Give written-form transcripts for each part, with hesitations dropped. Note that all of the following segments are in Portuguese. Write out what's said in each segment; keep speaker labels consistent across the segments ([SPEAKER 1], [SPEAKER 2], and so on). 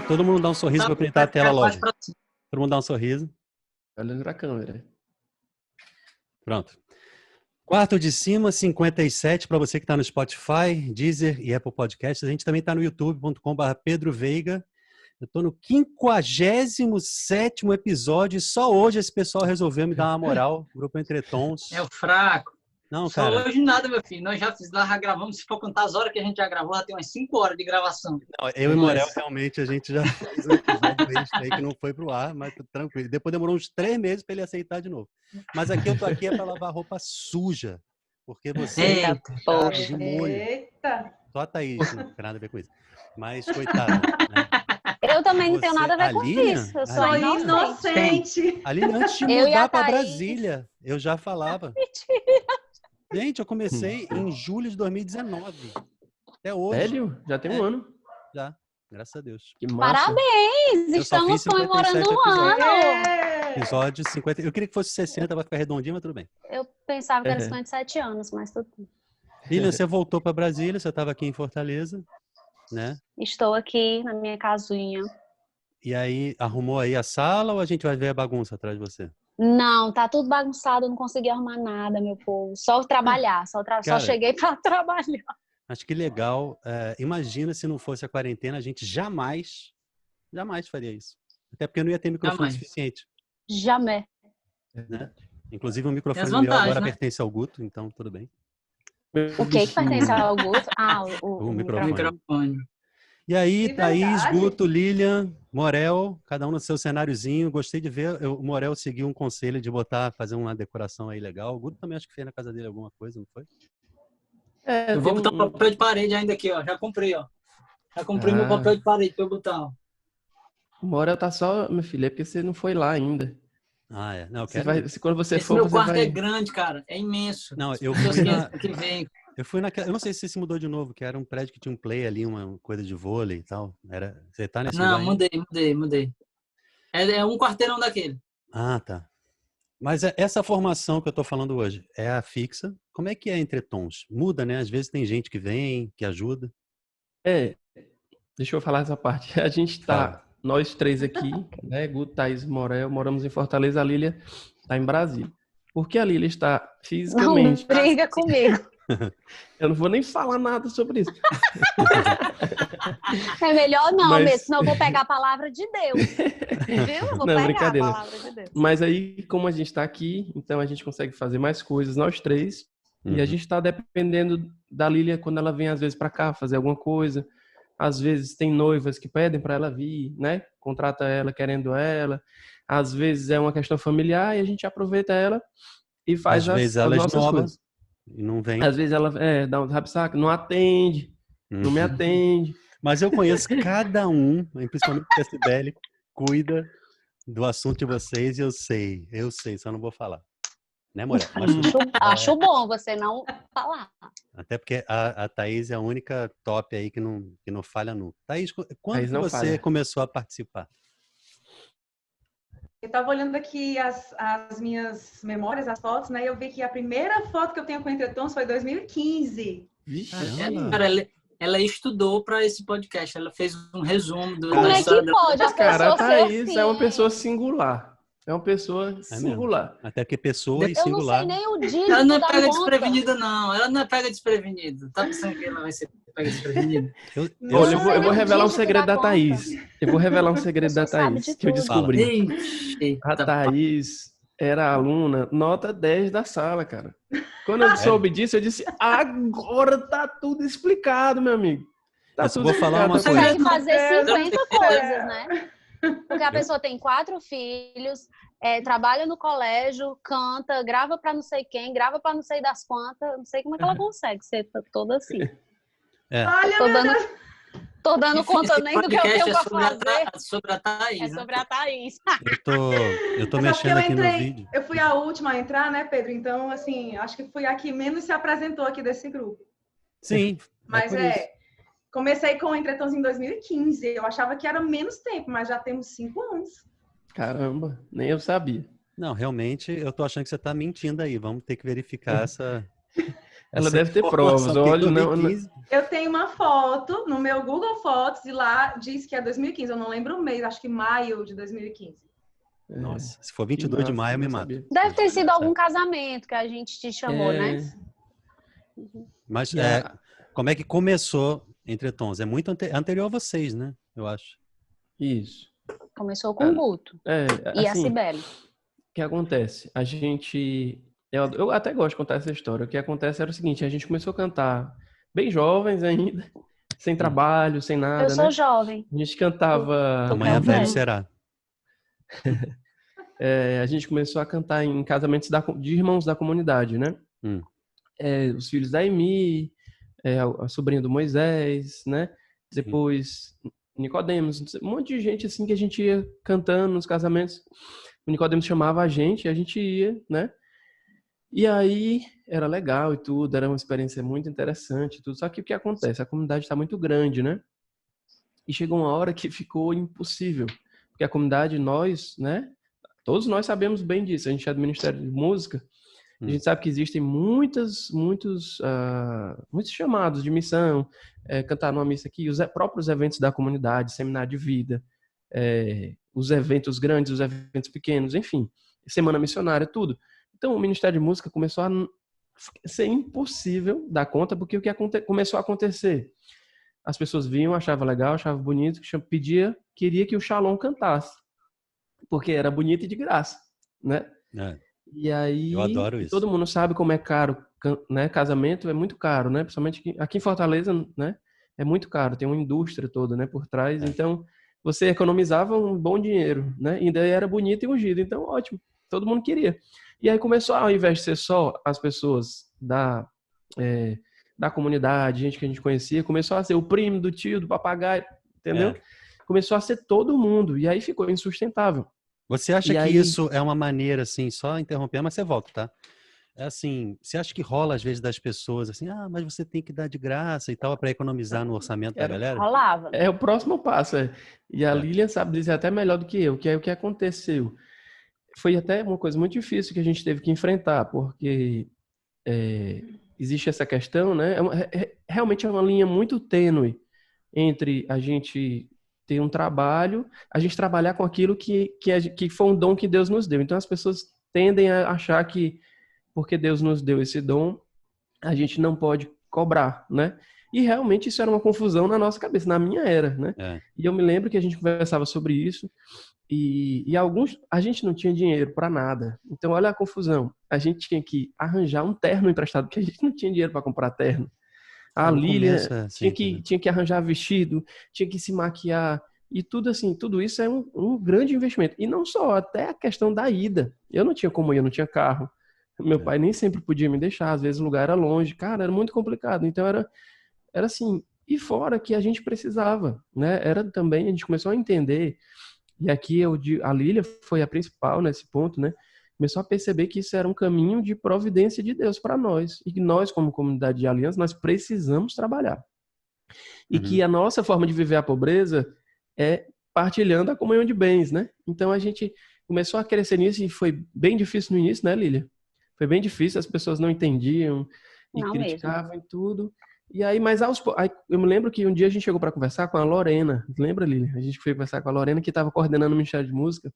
[SPEAKER 1] Todo mundo dá um sorriso para printar a tela logo. Todo mundo dá um sorriso.
[SPEAKER 2] Olhando pra câmera.
[SPEAKER 1] Pronto. Quarto de cima, 57, para você que está no Spotify, Deezer e Apple Podcasts. A gente também está no youtube.com/Pedro Veiga. Eu estou no 57º episódio e só hoje esse pessoal resolveu me dar uma moral. Grupo Entre Tons.
[SPEAKER 3] É o fraco.
[SPEAKER 1] Não,
[SPEAKER 3] só
[SPEAKER 1] cara.
[SPEAKER 3] hoje nada, meu filho. Nós já gravamos, se for contar as horas que a gente já gravou, já tem umas 5 horas de gravação.
[SPEAKER 1] Não, eu e Morel, realmente, a gente já fez um episódio extra aí que não foi pro ar, mas tranquilo. Depois demorou uns 3 meses para ele aceitar de novo. Mas aqui eu tô aqui para lavar roupa suja. Porque você
[SPEAKER 3] Eita,
[SPEAKER 1] tá de molho.
[SPEAKER 4] Eita!
[SPEAKER 1] Só a Thaís não tem nada a ver com isso. Mas, coitada, né?
[SPEAKER 5] Eu também não tenho
[SPEAKER 1] Você-
[SPEAKER 5] nada a ver com
[SPEAKER 1] Lilian?
[SPEAKER 5] isso. Eu sou
[SPEAKER 1] A
[SPEAKER 4] Sou
[SPEAKER 1] Lilian?
[SPEAKER 4] inocente.
[SPEAKER 1] Ali antes de
[SPEAKER 5] Eu e a
[SPEAKER 1] mudar para
[SPEAKER 5] Thaís.
[SPEAKER 1] Brasília, eu já falava.
[SPEAKER 5] Mentira.
[SPEAKER 1] Gente, eu comecei em julho de 2019. Até hoje.
[SPEAKER 2] Sério? Já tem um ano.
[SPEAKER 1] Já, graças a Deus.
[SPEAKER 2] Que massa.
[SPEAKER 5] Parabéns!
[SPEAKER 1] Eu só fiz
[SPEAKER 5] Estamos comemorando
[SPEAKER 1] 57
[SPEAKER 5] um ano.
[SPEAKER 4] É.
[SPEAKER 1] Episódio 50. Eu queria que fosse 60 para ficar redondinho, mas tudo bem.
[SPEAKER 5] Eu pensava que era
[SPEAKER 2] É.
[SPEAKER 5] 57 anos, mas tudo bem.
[SPEAKER 1] Lilian, você voltou para Brasília, você estava aqui em Fortaleza, né?
[SPEAKER 5] Estou aqui na minha casinha.
[SPEAKER 1] E aí, arrumou aí a sala ou a gente vai ver a bagunça atrás de você?
[SPEAKER 5] Não, tá tudo bagunçado, eu não consegui arrumar nada, meu povo. Só trabalhar, só
[SPEAKER 1] Cara,
[SPEAKER 5] cheguei para trabalhar.
[SPEAKER 1] Acho que legal. Imagina se não fosse a quarentena, a gente jamais faria isso. Até porque não ia ter microfone
[SPEAKER 3] Jamais.
[SPEAKER 1] suficiente,
[SPEAKER 5] Jamais.
[SPEAKER 1] né? Inclusive o microfone
[SPEAKER 3] Tem as
[SPEAKER 1] meu
[SPEAKER 3] vantagens,
[SPEAKER 1] agora
[SPEAKER 3] né?
[SPEAKER 1] pertence ao Guto, então tudo bem.
[SPEAKER 5] O que pertence ao Guto? Ah,
[SPEAKER 1] O
[SPEAKER 5] o
[SPEAKER 1] microfone.
[SPEAKER 3] Microfone.
[SPEAKER 1] E aí,
[SPEAKER 4] De
[SPEAKER 1] Thaís,
[SPEAKER 4] verdade.
[SPEAKER 1] Guto, Lilian, Morel, cada um no seu cenáriozinho. Gostei de ver. O Morel seguiu um conselho de fazer uma decoração aí legal. O Guto também acho que fez na casa dele alguma coisa, não foi?
[SPEAKER 3] Eu vou botar um papel de parede ainda aqui, ó. Já comprei, ó. Já comprei meu papel de parede pra eu botar, ó.
[SPEAKER 2] O Morel tá só, meu filho, é porque você não foi lá ainda.
[SPEAKER 1] Ah, é. Não, eu
[SPEAKER 2] Você
[SPEAKER 1] quero.
[SPEAKER 2] vai, quando você
[SPEAKER 3] Esse
[SPEAKER 2] for,
[SPEAKER 3] meu
[SPEAKER 2] você
[SPEAKER 3] quarto
[SPEAKER 2] vai...
[SPEAKER 3] é grande, cara. É imenso.
[SPEAKER 1] Não, eu
[SPEAKER 3] Deus
[SPEAKER 1] fui
[SPEAKER 3] quiser,
[SPEAKER 1] na.
[SPEAKER 3] que vem.
[SPEAKER 1] Eu fui naquela. Eu não sei se você se mudou de novo, que era um prédio que tinha um play ali, uma coisa de vôlei e tal. Você tá nesse lugar
[SPEAKER 3] Não,
[SPEAKER 1] ainda?
[SPEAKER 3] mudei. É um quarteirão daquele.
[SPEAKER 1] Ah, tá. Mas essa formação que eu tô falando hoje é a fixa. Como é que é entre tons? Muda, né? Às vezes tem gente que vem, que ajuda.
[SPEAKER 2] Deixa eu falar essa parte. A gente tá, nós três aqui, né? Guto, Thaís, Morel, moramos em Fortaleza, a Lília tá em Brasília. Porque a Lília está
[SPEAKER 5] Não
[SPEAKER 2] fisicamente...
[SPEAKER 5] briga comigo.
[SPEAKER 2] Eu não vou nem falar nada sobre isso.
[SPEAKER 5] É melhor não,
[SPEAKER 2] Mas-
[SPEAKER 5] mesmo, senão eu vou pegar a palavra de Deus. Viu? Eu vou
[SPEAKER 2] Não,
[SPEAKER 5] pegar
[SPEAKER 2] brincadeira.
[SPEAKER 5] a palavra de Deus.
[SPEAKER 2] Mas aí, como a gente tá aqui, então a gente consegue fazer mais coisas, nós três. E a gente tá dependendo da Lília quando ela vem, às vezes, pra cá fazer alguma coisa. Às vezes tem noivas que pedem para ela vir, né? Contrata ela querendo ela. Às vezes é uma questão familiar e a gente aproveita ela e faz
[SPEAKER 1] Às vezes ela
[SPEAKER 2] as nossas
[SPEAKER 1] esnoba
[SPEAKER 2] coisas.
[SPEAKER 1] e não vem.
[SPEAKER 2] Às vezes ela dá um rabo-saco, não atende, não me atende.
[SPEAKER 1] Mas eu conheço cada um, principalmente porque a Cibele cuida do assunto de vocês e eu sei, só não vou falar. Né, Morel? Mas
[SPEAKER 5] Acho bom você não falar.
[SPEAKER 1] até porque a Thaís é a única top aí que não falha nunca. Thaís, quando
[SPEAKER 2] Thaís
[SPEAKER 1] que
[SPEAKER 2] não
[SPEAKER 1] você
[SPEAKER 2] falha.
[SPEAKER 1] começou a participar?
[SPEAKER 4] Eu estava olhando aqui as minhas memórias, as fotos, né? E eu vi que a primeira foto que eu tenho com Entretons foi em 2015.
[SPEAKER 1] Vixe,
[SPEAKER 3] Cara, ela estudou para esse podcast. Ela fez um resumo
[SPEAKER 5] Como
[SPEAKER 3] da
[SPEAKER 5] é
[SPEAKER 3] história
[SPEAKER 5] que
[SPEAKER 3] dela.
[SPEAKER 5] pode a
[SPEAKER 2] Cara, a
[SPEAKER 5] pessoa ser
[SPEAKER 2] Thaís
[SPEAKER 5] assim?
[SPEAKER 2] é uma pessoa singular. É uma pessoa singular.
[SPEAKER 1] Até porque pessoa e
[SPEAKER 5] Eu não
[SPEAKER 1] singular.
[SPEAKER 5] sei nem o dígito
[SPEAKER 3] Ela não é
[SPEAKER 5] da
[SPEAKER 3] pega
[SPEAKER 5] conta.
[SPEAKER 3] desprevenida, não. Ela não é pega desprevenida. Tá pensando que ela vai ser pega desprevenida?
[SPEAKER 1] Eu
[SPEAKER 2] Olha,
[SPEAKER 5] sei
[SPEAKER 2] eu vou
[SPEAKER 5] nem o
[SPEAKER 2] revelar um
[SPEAKER 5] dígito
[SPEAKER 2] segredo
[SPEAKER 5] da
[SPEAKER 2] da
[SPEAKER 5] conta.
[SPEAKER 2] Thaís. Eu vou revelar um segredo da
[SPEAKER 5] Você sabe
[SPEAKER 2] Thaís
[SPEAKER 5] de
[SPEAKER 2] que eu
[SPEAKER 5] tudo.
[SPEAKER 2] descobri.
[SPEAKER 3] Ixi,
[SPEAKER 2] A
[SPEAKER 3] tá.
[SPEAKER 2] Thaís era aluna nota 10 da sala, cara. Quando eu soube disso, eu disse, agora tá tudo explicado, meu amigo. Tá
[SPEAKER 1] Eu só
[SPEAKER 2] tudo
[SPEAKER 1] vou falar uma
[SPEAKER 2] explicado.
[SPEAKER 1] coisa.
[SPEAKER 5] Consegue fazer 50
[SPEAKER 4] É.
[SPEAKER 5] coisas, né? Porque a pessoa tem 4 filhos, trabalha no colégio, canta, grava pra não sei quem, grava pra não sei das quantas. Não sei como é que ela consegue ser toda assim.
[SPEAKER 4] Olha,
[SPEAKER 5] Tô
[SPEAKER 4] meu
[SPEAKER 5] dando,
[SPEAKER 4] Deus.
[SPEAKER 5] tô dando
[SPEAKER 3] Esse
[SPEAKER 5] conta nem do que eu
[SPEAKER 3] podcast
[SPEAKER 5] tenho
[SPEAKER 3] é
[SPEAKER 5] pra fazer.
[SPEAKER 3] sobre a Thaís.
[SPEAKER 5] É
[SPEAKER 3] né?
[SPEAKER 5] sobre a Thaís.
[SPEAKER 1] Eu tô
[SPEAKER 4] Mas é porque
[SPEAKER 1] mexendo
[SPEAKER 4] eu
[SPEAKER 1] aqui no
[SPEAKER 4] entrei,
[SPEAKER 1] vídeo.
[SPEAKER 4] eu fui a última a entrar, né, Pedro? Então, assim, acho que fui a que menos se apresentou aqui desse grupo.
[SPEAKER 1] Sim,
[SPEAKER 4] Mas
[SPEAKER 1] por isso.
[SPEAKER 4] Comecei com Entretons em 2015. Eu achava que era menos tempo, mas já temos 5 anos.
[SPEAKER 2] Caramba, nem eu sabia.
[SPEAKER 1] Não, realmente, eu tô achando que você tá mentindo aí. Vamos ter que verificar essa
[SPEAKER 2] Ela deve ter provas.
[SPEAKER 1] informação, porque
[SPEAKER 2] Olha, não,
[SPEAKER 1] 2015.
[SPEAKER 4] Eu tenho uma foto no meu Google Fotos e lá diz que é 2015. Eu não lembro o mês, acho que maio de 2015.
[SPEAKER 1] Nossa, se for 22 de
[SPEAKER 2] massa,
[SPEAKER 1] maio, me
[SPEAKER 2] não
[SPEAKER 1] mata.
[SPEAKER 2] sabia.
[SPEAKER 5] Deve ter sido algum casamento que a gente te chamou, né?
[SPEAKER 1] Mas
[SPEAKER 2] E a-
[SPEAKER 1] como é que começou Entretons? É muito anterior a vocês, né? Eu acho.
[SPEAKER 2] Isso.
[SPEAKER 5] Começou com o Guto e a
[SPEAKER 2] Assim,
[SPEAKER 5] Cibele.
[SPEAKER 2] o que acontece? A gente... Eu até gosto de contar essa história. O que acontece era o seguinte, a gente começou a cantar bem jovens ainda, sem trabalho, sem nada,
[SPEAKER 5] Eu sou
[SPEAKER 2] né?
[SPEAKER 5] jovem.
[SPEAKER 2] A gente cantava...
[SPEAKER 1] Amanhã
[SPEAKER 5] velho.
[SPEAKER 1] velho será.
[SPEAKER 2] A gente começou a cantar em casamentos de irmãos da comunidade, né? Os filhos da Emi, a sobrinha do Moisés, né? Depois Nicodemos, um monte de gente assim que a gente ia cantando nos casamentos. O Nicodemos chamava a gente ia, né? E aí era legal e tudo, era uma experiência muito interessante e tudo. Só que o que acontece? A comunidade está muito grande, né? E chegou uma hora que ficou impossível. Porque a comunidade, nós, né? Todos nós sabemos bem disso. A gente é do Ministério de Música. A gente sabe que existem muitos chamados de missão, cantar numa missa aqui, os próprios eventos da comunidade, seminário de vida, os eventos grandes, os eventos pequenos, enfim, semana missionária, tudo. Então, o Ministério de Música começou a ser impossível dar conta, porque o que começou a acontecer? As pessoas vinham, achavam legal, achavam bonito, queria que o Shalom cantasse, porque era bonito e de graça, né? E aí,
[SPEAKER 1] eu adoro isso.
[SPEAKER 2] Todo mundo sabe como é caro, né? Casamento é muito caro, né? Principalmente aqui em Fortaleza, né? É muito caro, tem uma indústria toda, né? Por trás. Então, você economizava um bom dinheiro, né? E daí era bonito e ungido. Então, ótimo. Todo mundo queria. E aí começou, ao invés de ser só as pessoas da comunidade, gente que a gente conhecia, começou a ser o primo, do tio, do papagaio, entendeu? Começou a ser todo mundo. E aí ficou insustentável.
[SPEAKER 1] Você acha que isso é uma maneira, assim, só interrompendo, mas você volta, tá? É assim, você acha que rola às vezes das pessoas assim, mas você tem que dar de graça e tal para economizar no orçamento da galera?
[SPEAKER 5] Rolava.
[SPEAKER 2] É o próximo passo, E a Lilian sabe dizer até melhor do que eu, que é o que aconteceu. Foi até uma coisa muito difícil que a gente teve que enfrentar, porque existe essa questão, né? Realmente é uma linha muito tênue entre a gente ter um trabalho, a gente trabalhar com aquilo que foi um dom que Deus nos deu. Então as pessoas tendem a achar que porque Deus nos deu esse dom, a gente não pode cobrar, né? E realmente isso era uma confusão na nossa cabeça, na minha era, né? E eu me lembro que a gente conversava sobre isso e a gente não tinha dinheiro para nada. Então olha a confusão. A gente tinha que arranjar um terno emprestado, porque a gente não tinha dinheiro para comprar terno. A Lilian tinha que arranjar vestido, tinha que se maquiar. E tudo assim, tudo isso é um grande investimento. E não só, até a questão da ida. Eu não tinha como ir, eu não tinha carro. Meu pai nem sempre podia me deixar, às vezes o lugar era longe. Cara, era muito complicado. Então era assim. E fora que a gente precisava, né? Era também, a gente começou a entender, e aqui a Lilian foi a principal nesse ponto, né? Começou a perceber que isso era um caminho de providência de Deus para nós. E que nós, como comunidade de aliança, nós precisamos trabalhar. E que a nossa forma de viver a pobreza é partilhando a comunhão de bens, né? Então a gente começou a crescer nisso e foi bem difícil no início, né, Lilian? Foi bem difícil, as pessoas não entendiam e criticavam e tudo. E aí, eu me lembro que um dia a gente chegou para conversar com a Lorena. Lembra, Lilian? A gente foi conversar com a Lorena, que estava coordenando o Ministério de Música.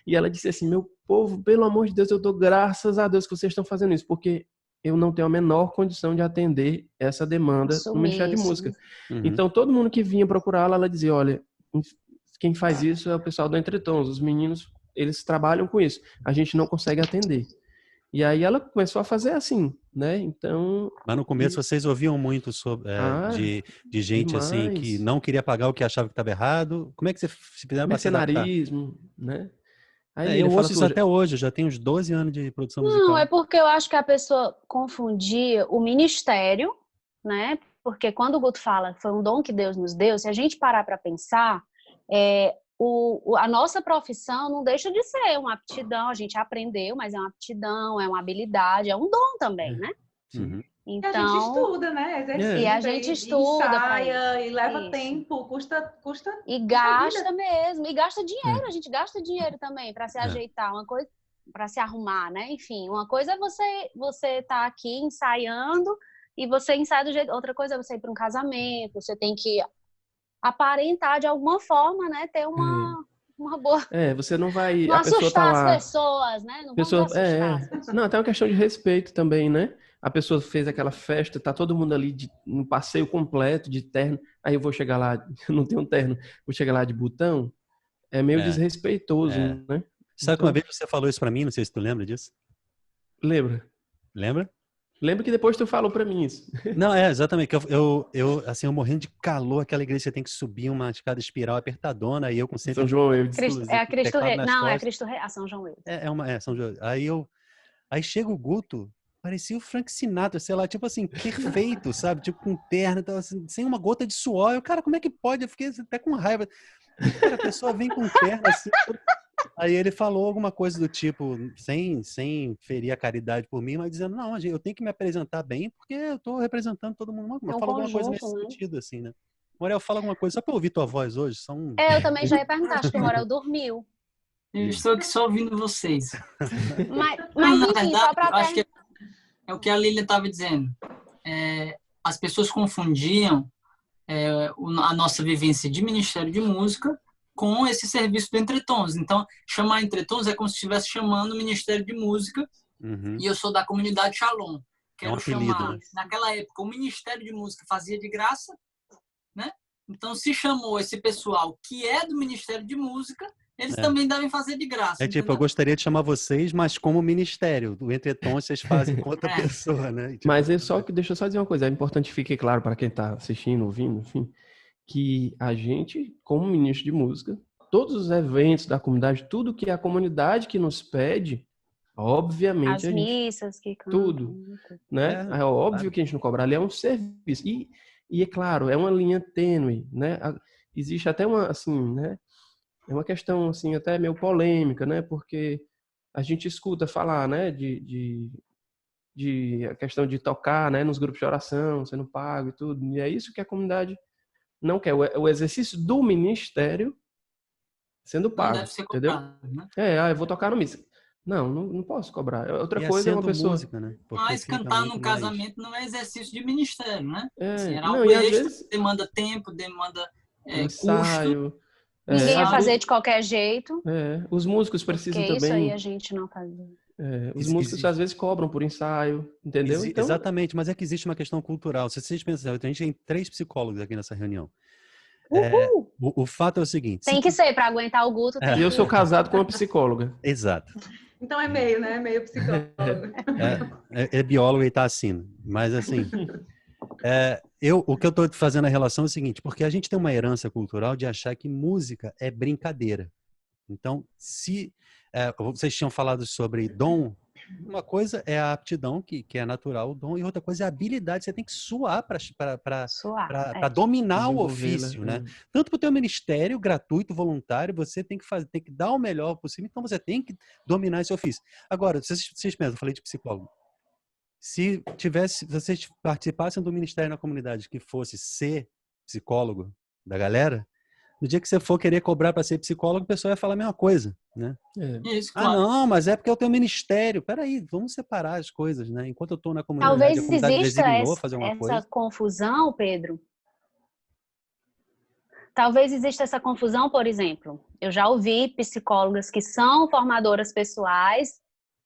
[SPEAKER 2] E ela disse assim, meu povo, pelo amor de Deus, eu dou graças a Deus que vocês estão fazendo isso, porque eu não tenho a menor condição de atender essa demanda no Ministério de Música. Então, todo mundo que vinha procurá-la, ela dizia, olha, quem faz isso é o pessoal do Entretons. Os meninos, eles trabalham com isso. A gente não consegue atender. E aí ela começou a fazer assim, né? Então...
[SPEAKER 1] Mas no começo vocês ouviam muito sobre, de gente
[SPEAKER 2] demais.
[SPEAKER 1] assim que não queria pagar o que achava que estava errado. Como é que você se fizeram para se adaptar?
[SPEAKER 2] Mercenarismo, né? Aí
[SPEAKER 1] eu ouço isso até hoje, eu já tenho uns 12 anos de produção musical.
[SPEAKER 5] Não, é porque eu acho que a pessoa confundia o ministério, né? Porque quando o Guto fala foi um dom que Deus nos deu, se a gente parar para pensar, a nossa profissão não deixa de ser uma aptidão, a gente aprendeu, mas é uma aptidão, é uma habilidade, é um dom também, né?
[SPEAKER 4] E a gente
[SPEAKER 5] Então,
[SPEAKER 4] estuda, né? Exercita,
[SPEAKER 5] e a gente estuda pra
[SPEAKER 4] ensaia, e leva
[SPEAKER 5] isso.
[SPEAKER 4] tempo, custa
[SPEAKER 5] E
[SPEAKER 4] vida.
[SPEAKER 5] gasta mesmo, e gasta dinheiro, a gente gasta dinheiro também para se ajeitar, uma coisa para se arrumar, né? Enfim, uma coisa é você tá aqui ensaiando e você ensaia do jeito, outra coisa é você ir para um casamento, você tem que aparentar de alguma forma, né? Ter uma boa,
[SPEAKER 2] Você não vai...
[SPEAKER 5] não
[SPEAKER 2] A pessoa tá
[SPEAKER 5] assustar
[SPEAKER 2] lá...
[SPEAKER 5] as pessoas, né? Não
[SPEAKER 2] Pessoa,
[SPEAKER 5] vamos assustar as pessoas.
[SPEAKER 2] Não, até uma questão de respeito também, né? A pessoa fez aquela festa, tá todo mundo ali no passeio completo de terno, aí eu vou chegar lá, eu não tenho um terno, vou chegar lá de botão, é meio desrespeitoso, né?
[SPEAKER 1] Sabe que
[SPEAKER 2] Então,
[SPEAKER 1] uma vez você falou isso pra mim, não sei se tu lembra disso.
[SPEAKER 2] lembra?
[SPEAKER 1] Lembra?
[SPEAKER 2] Lembra que depois tu falou pra mim isso.
[SPEAKER 1] Não, exatamente. Que eu morrendo de calor, aquela igreja você tem que subir uma escada espiral apertadona, e eu com
[SPEAKER 2] São João Eudes.
[SPEAKER 5] É a Cristo Rei. Não, é a
[SPEAKER 1] costas.
[SPEAKER 5] Cristo Rei. A São João Eudes.
[SPEAKER 1] São João. Aí chega o Guto, parecia o Frank Sinatra, sei lá, tipo assim, perfeito, sabe? Tipo, com terno, então, assim, sem uma gota de suor. Eu, cara, como é que pode? Eu fiquei até com raiva. Cara, a pessoa vem com terno assim. Aí ele falou alguma coisa do tipo, sem ferir a caridade por mim, mas dizendo, não, eu tenho que me apresentar bem, porque eu tô representando todo mundo. Eu falo alguma coisa nesse sentido, assim, né? Morel, fala alguma coisa, só pra eu ouvir tua voz hoje.
[SPEAKER 5] Eu também já ia perguntar, acho que o Morel dormiu.
[SPEAKER 3] Eu estou aqui só ouvindo vocês.
[SPEAKER 5] Mas enfim, só pra
[SPEAKER 3] acho que é o que a Lília estava dizendo. As pessoas confundiam a nossa vivência de Ministério de Música com esse serviço do Entretons. Então, chamar Entretons é como se estivesse chamando o Ministério de Música, e eu sou da comunidade Shalom. Quero chamar, naquela época, o Ministério de Música fazia de graça, né? Então, se chamou esse pessoal que é do Ministério de Música, eles também devem fazer de graça.
[SPEAKER 1] Eu gostaria de chamar vocês, mas como ministério. Do Entretons vocês fazem com outra pessoa, né? Tipo,
[SPEAKER 2] mas deixa eu só dizer uma coisa, é importante que fique claro para quem está assistindo, ouvindo, enfim, que a gente, como ministro de música, todos os eventos da comunidade, tudo que a comunidade que nos pede, obviamente
[SPEAKER 5] as missas que cantam,
[SPEAKER 2] tudo, né? É óbvio que a gente não cobra, ali é um serviço. E é claro, é uma linha tênue, né? Existe até uma, assim, né? É uma questão, assim, até meio polêmica, né? Porque a gente escuta falar, né? De a questão de tocar, né? Nos grupos de oração, sendo pago e tudo. E é isso que a comunidade não quer. O exercício do ministério sendo pago,
[SPEAKER 3] não deve ser
[SPEAKER 2] entendeu?
[SPEAKER 3] cobrado, né?
[SPEAKER 2] Eu vou tocar no missa. Não posso cobrar. Outra
[SPEAKER 1] e
[SPEAKER 2] coisa é uma pessoa...
[SPEAKER 1] música, né?
[SPEAKER 3] Mas cantar num casamento não é exercício de ministério, né? Assim, era
[SPEAKER 2] não,
[SPEAKER 3] algo
[SPEAKER 2] e às
[SPEAKER 3] extra,
[SPEAKER 2] vezes...
[SPEAKER 3] demanda tempo, demanda
[SPEAKER 2] ensaio.
[SPEAKER 3] custo.
[SPEAKER 5] Ninguém ia fazer de qualquer jeito.
[SPEAKER 2] Os músicos precisam também...
[SPEAKER 5] Isso aí a gente não fazia.
[SPEAKER 2] Os músicos às vezes cobram por ensaio, entendeu? Então...
[SPEAKER 1] Exatamente, mas é que existe uma questão cultural. Se vocês pensam, a gente tem 3 psicólogos aqui nessa reunião. O fato é o seguinte...
[SPEAKER 5] Tem que ser, para aguentar o Guto.
[SPEAKER 2] E eu sou casado com uma psicóloga.
[SPEAKER 1] Exato.
[SPEAKER 4] Então é meio, né? Meio psicólogo.
[SPEAKER 1] É biólogo e tá assim. Mas assim... o que eu estou fazendo a relação é o seguinte, porque a gente tem uma herança cultural de achar que música é brincadeira. Então, se vocês tinham falado sobre dom, uma coisa é a aptidão, que é natural, o dom, e outra coisa é a habilidade. Você tem que suar para dominar o ofício, né? Tanto para o teu ministério gratuito, voluntário, você tem que dar o melhor possível, então você tem que dominar esse ofício. Agora, vocês pensam, eu falei de psicólogo, se vocês participassem do ministério na comunidade que fosse ser psicólogo da galera, no dia que você for querer cobrar para ser psicólogo, o pessoal ia falar a mesma coisa, né?
[SPEAKER 3] Isso, claro.
[SPEAKER 1] Não, mas é porque eu tenho ministério. Peraí, vamos separar as coisas, né? Enquanto eu estou na comunidade,
[SPEAKER 5] talvez
[SPEAKER 1] a comunidade
[SPEAKER 5] exista essa confusão, Pedro. Talvez exista essa confusão, por exemplo. Eu já ouvi psicólogas que são formadoras pessoais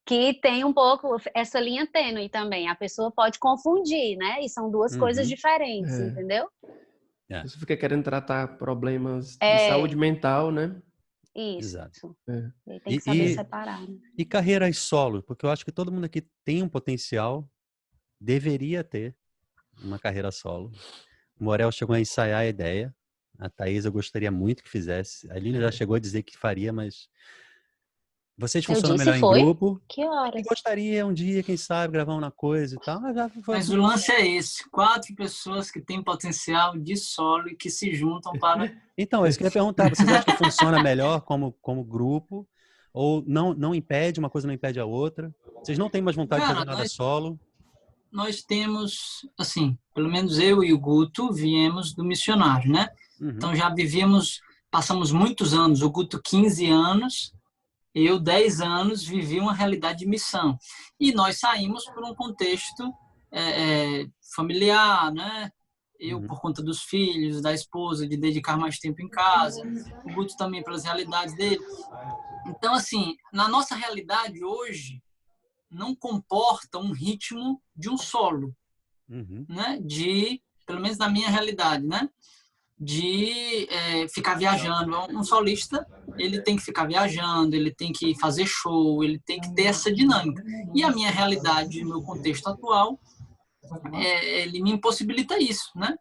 [SPEAKER 5] que tem um pouco essa linha tênue também. A pessoa pode confundir, né? E são duas coisas diferentes, entendeu?
[SPEAKER 2] Você fica querendo tratar problemas de saúde mental, né?
[SPEAKER 5] Isso.
[SPEAKER 1] Exato.
[SPEAKER 5] Tem que saber separar. Né?
[SPEAKER 1] E carreiras solo, porque eu acho que todo mundo aqui tem um potencial, deveria ter uma carreira solo. O Morel chegou a ensaiar a ideia. A Thaís eu gostaria muito que fizesse. A Lília já chegou a dizer que faria, mas... Vocês funcionam melhor em grupo.
[SPEAKER 5] Que horas?
[SPEAKER 1] Eu gostaria um dia, quem sabe, gravar uma coisa e tal.
[SPEAKER 3] Mas o lance é esse. 4 pessoas que têm potencial de solo e que se juntam para...
[SPEAKER 1] Então, é isso que eu ia perguntar. Vocês acham que funciona melhor como grupo? Ou não impede, uma coisa não impede a outra? Vocês não têm mais vontade de fazer nada solo?
[SPEAKER 3] nós temos, assim, pelo menos eu e o Guto viemos do missionário, né? Então já passamos muitos anos, o Guto 15 anos, eu 10 anos vivi uma realidade de missão. E nós saímos por um contexto familiar, né? Eu por conta dos filhos, da esposa, de dedicar mais tempo em casa, o Guto também pelas realidades dele. Então, assim, na nossa realidade hoje, não comporta um ritmo de um solo, né? Pelo menos na minha realidade, né? De ficar viajando. Um solista, ele tem que ficar viajando, ele tem que fazer show, ele tem que ter essa dinâmica. E a minha realidade, o meu contexto atual, ele me impossibilita isso, né?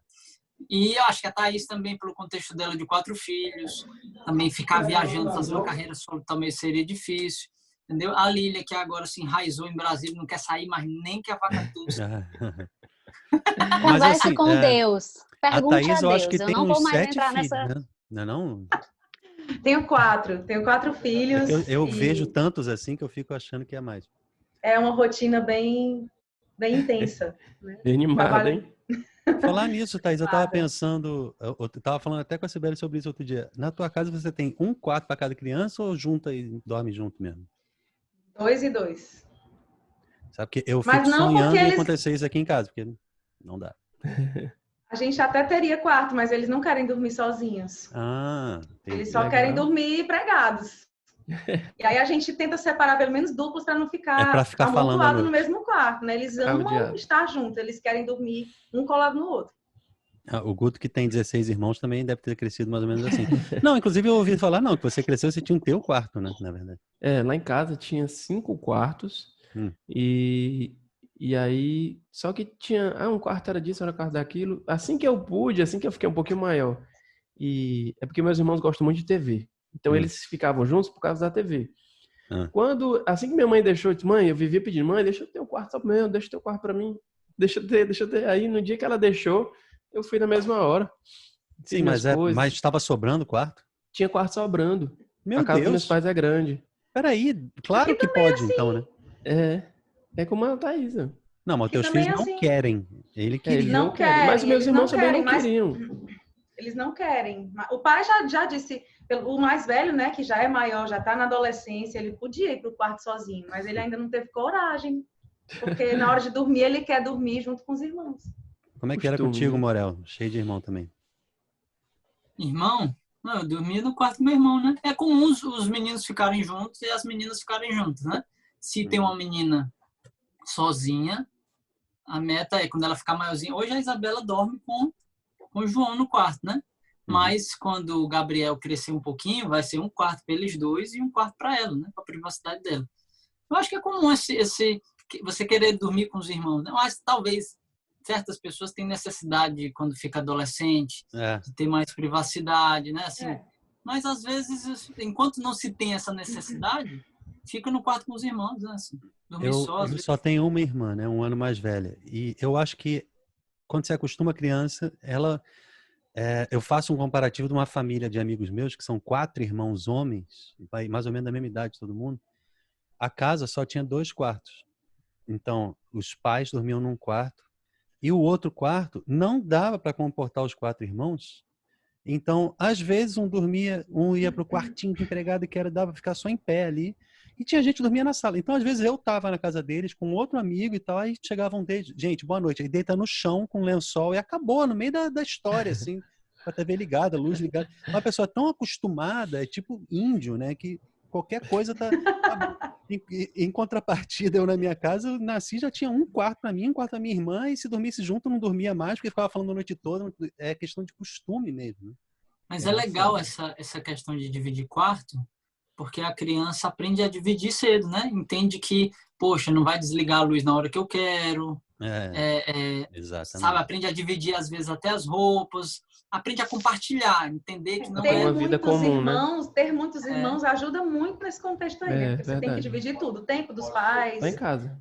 [SPEAKER 3] E eu acho que a Thaís também, pelo contexto dela de 4 filhos, também ficar viajando, fazer uma carreira solo também seria difícil, entendeu? A Lília, que agora se enraizou em Brasília, não quer sair mais nem que a vaca tussa.
[SPEAKER 5] Conversa assim, com Deus. Pergunte
[SPEAKER 1] a Thaís, eu acho que
[SPEAKER 5] eu
[SPEAKER 1] tem
[SPEAKER 5] não vou mais
[SPEAKER 1] 7
[SPEAKER 5] entrar
[SPEAKER 1] filhos,
[SPEAKER 5] nessa...
[SPEAKER 1] né? Não é não?
[SPEAKER 4] Tenho 4 filhos.
[SPEAKER 1] Eu vejo tantos assim que eu fico achando que é mais.
[SPEAKER 4] É uma rotina bem intensa. Né?
[SPEAKER 2] Bem animada, hein?
[SPEAKER 1] Falar nisso, Thaís, eu tava pensando, eu tava falando até com a Sibeli sobre isso outro dia. Na tua casa você tem um quarto para cada criança ou junta e dorme junto mesmo?
[SPEAKER 4] 2 e 2.
[SPEAKER 1] Sabe que eu fico sonhando em acontecer isso aqui em casa, porque não dá.
[SPEAKER 4] A gente até teria quarto, mas eles não querem dormir sozinhos. Eles só querem dormir pregados. E aí a gente tenta separar pelo menos duplos para não ficar amontoado no mesmo quarto, né? Eles amam estar juntos, eles querem dormir um colado no outro.
[SPEAKER 1] O Guto, que tem 16 irmãos, também deve ter crescido mais ou menos assim. Não, inclusive eu ouvi falar, que você cresceu, você tinha um teu quarto, né? Na verdade.
[SPEAKER 2] Lá em casa tinha 5 quartos e aí, só que tinha, um quarto era disso, era um quarto daquilo. Assim que eu fiquei um pouquinho maior. E é porque meus irmãos gostam muito de TV. Então eles ficavam juntos por causa da TV. Assim que minha mãe deixou, eu disse, mãe, eu vivia pedindo, mãe, deixa eu ter um quarto só meu, deixa eu ter um quarto pra mim. Deixa eu ter. Aí no dia que ela deixou, eu fui na mesma hora.
[SPEAKER 1] Sim, mas estava sobrando o quarto?
[SPEAKER 2] Tinha quarto sobrando.
[SPEAKER 1] A
[SPEAKER 2] casa dos meus pais é grande.
[SPEAKER 1] Peraí, claro que pode então, né?
[SPEAKER 2] É como a Thaís.
[SPEAKER 1] Não, mas teus filhos não querem. Ele queria.
[SPEAKER 4] Não querem,
[SPEAKER 2] mas meus irmãos também não queriam.
[SPEAKER 4] Eles não querem. O pai já disse, o mais velho, né, que já é maior, já está na adolescência, ele podia ir para o quarto sozinho, mas ele ainda não teve coragem. Porque na hora de dormir, ele quer dormir junto com os irmãos.
[SPEAKER 1] Como é que era contigo, Morel? Cheio de irmão também.
[SPEAKER 3] Irmão? Não, eu dormia no quarto do meu irmão, né? É comum os meninos ficarem juntos e as meninas ficarem juntas, né? Se tem uma menina sozinha, a meta é quando ela ficar maiorzinha. Hoje a Isabela dorme com o João no quarto, né? Mas quando o Gabriel crescer um pouquinho, vai ser um quarto para eles dois e um quarto para ela, né? Para a privacidade dela. Eu acho que é comum você querer dormir com os irmãos, né? Mas talvez certas pessoas têm necessidade, quando fica adolescente, de ter mais privacidade, né? Assim, mas às vezes, enquanto não se tem essa necessidade, fica no quarto com os irmãos, né? Assim, dormir só.
[SPEAKER 1] Eu só tenho uma irmã, né? 1 ano mais velha. E eu acho que quando você acostuma a criança, eu faço um comparativo de uma família de amigos meus, que são 4 irmãos homens, mais ou menos da mesma idade todo mundo. A casa só tinha 2 quartos. Então, os pais dormiam num quarto e o outro quarto não dava para comportar os 4 irmãos. Então, às vezes, um ia para o quartinho de empregado que dava para ficar só em pé ali. E tinha gente que dormia na sala. Então, às vezes, eu estava na casa deles com outro amigo e tal, aí chegavam deles, gente, boa noite. Aí deita no chão com lençol e acabou, no meio da história, assim, com a TV ligada, a luz ligada. Uma pessoa tão acostumada, é tipo índio, né, que qualquer coisa tá em contrapartida, eu na minha casa, eu nasci, já tinha um quarto para mim, um quarto para minha irmã, e se dormisse junto, eu não dormia mais, porque ficava falando a noite toda. É questão de costume mesmo, né?
[SPEAKER 3] Mas é legal essa questão de dividir quarto, porque a criança aprende a dividir cedo, né? Entende que, poxa, não vai desligar a luz na hora que eu quero.
[SPEAKER 1] Exatamente.
[SPEAKER 3] Sabe? Aprende a dividir, às vezes, até as roupas. Aprende a compartilhar, entender que não
[SPEAKER 2] é uma vida comum,
[SPEAKER 4] irmãos, né? Ter muitos irmãos ajuda muito nesse contexto aí, né? Porque você tem que dividir tudo. O tempo dos pais.
[SPEAKER 2] Lá em casa.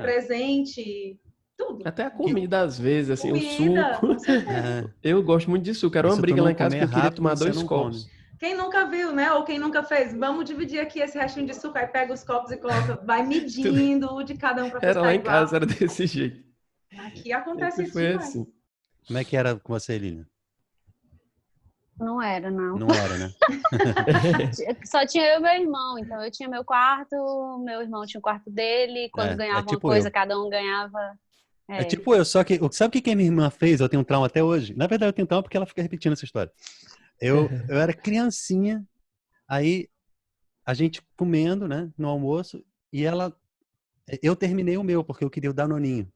[SPEAKER 4] Presente... Tudo.
[SPEAKER 2] Até a comida, às vezes, assim, o suco. Eu gosto muito de suco. Era uma briga lá em casa, porque eu queria tomar 2 copos.
[SPEAKER 4] Quem nunca viu, né? Ou quem nunca fez, vamos dividir aqui esse restinho de suco, aí pega os copos e coloca, vai medindo de cada um para
[SPEAKER 2] Era lá em casa, era desse jeito.
[SPEAKER 4] Aqui acontece isso
[SPEAKER 2] foi
[SPEAKER 4] demais.
[SPEAKER 2] assim.
[SPEAKER 1] Como é que era com você, Lilian?
[SPEAKER 5] Não era, não.
[SPEAKER 1] Não era, né?
[SPEAKER 5] Só tinha eu e meu irmão, então eu tinha meu quarto, meu irmão tinha o quarto dele, quando ganhava
[SPEAKER 1] tipo
[SPEAKER 5] uma coisa,
[SPEAKER 1] eu.
[SPEAKER 5] cada um ganhava.
[SPEAKER 1] É tipo eu, só que sabe o que minha irmã fez? Eu tenho um trauma até hoje. Na verdade, eu tenho trauma porque ela fica repetindo essa história. Eu era criancinha, aí a gente comendo, né, no almoço, e eu terminei o meu, porque eu queria o Danoninho.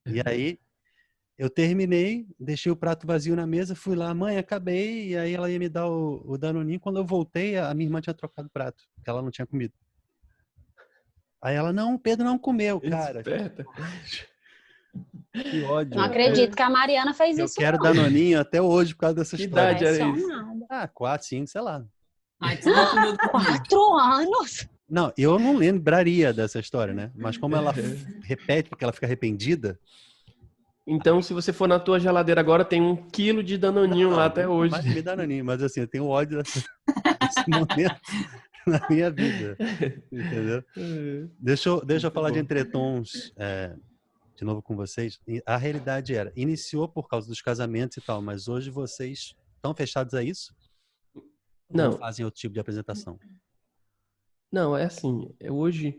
[SPEAKER 1] E aí, eu terminei, deixei o prato vazio na mesa, fui lá, mãe, acabei, e aí ela ia me dar o Danoninho. Quando eu voltei, a minha irmã tinha trocado o prato, porque ela não tinha comido. Aí ela, não, o Pedro não comeu, cara.
[SPEAKER 2] Esperta.
[SPEAKER 1] Que ódio.
[SPEAKER 5] Não acredito que a Mariana fez isso,
[SPEAKER 1] Eu quero Danoninho até hoje por causa dessa
[SPEAKER 2] Que
[SPEAKER 1] história.
[SPEAKER 2] idade era isso?
[SPEAKER 1] 4, 5, sei lá.
[SPEAKER 3] Ai, tu não comeu Danoninho.
[SPEAKER 5] 4 anos?
[SPEAKER 1] Não, eu não lembraria dessa história, né? Mas como ela repete, porque ela fica arrependida...
[SPEAKER 2] Então, se você for na tua geladeira agora, tem 1 quilo de Danoninho lá até hoje.
[SPEAKER 1] Mas me Danoninho, mas assim, eu tenho ódio desse momento na minha vida, entendeu? Deixa eu falar de Entretons de novo com vocês. A realidade iniciou por causa dos casamentos e tal, mas hoje vocês estão fechados a isso?
[SPEAKER 2] Não.
[SPEAKER 1] Ou fazem outro tipo de apresentação?
[SPEAKER 2] Não, é assim, hoje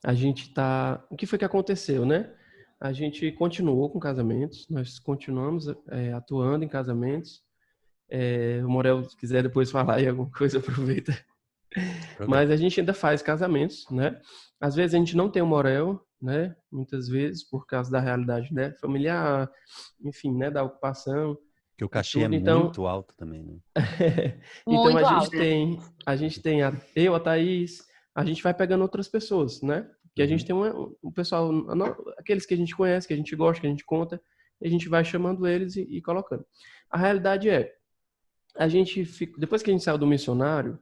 [SPEAKER 2] a gente tá... O que foi que aconteceu, né? A gente continuou com casamentos, nós continuamos atuando em casamentos. O Morel, se quiser depois falar aí alguma coisa, aproveita. Mas a gente ainda faz casamentos, né? Às vezes a gente não tem o Morel, né? Muitas vezes, por causa da realidade, né? Familiar, enfim, né? Da ocupação.
[SPEAKER 1] Que o cachê é
[SPEAKER 2] então,
[SPEAKER 1] muito alto também, né?
[SPEAKER 2] Então
[SPEAKER 5] Muito
[SPEAKER 2] a
[SPEAKER 5] alto.
[SPEAKER 2] gente tem eu, a Thaís, a gente vai pegando outras pessoas, né? Que a gente tem um pessoal, aqueles que a gente conhece, que a gente gosta, que a gente conta, e a gente vai chamando eles e colocando. A realidade a gente depois que a gente saiu do missionário,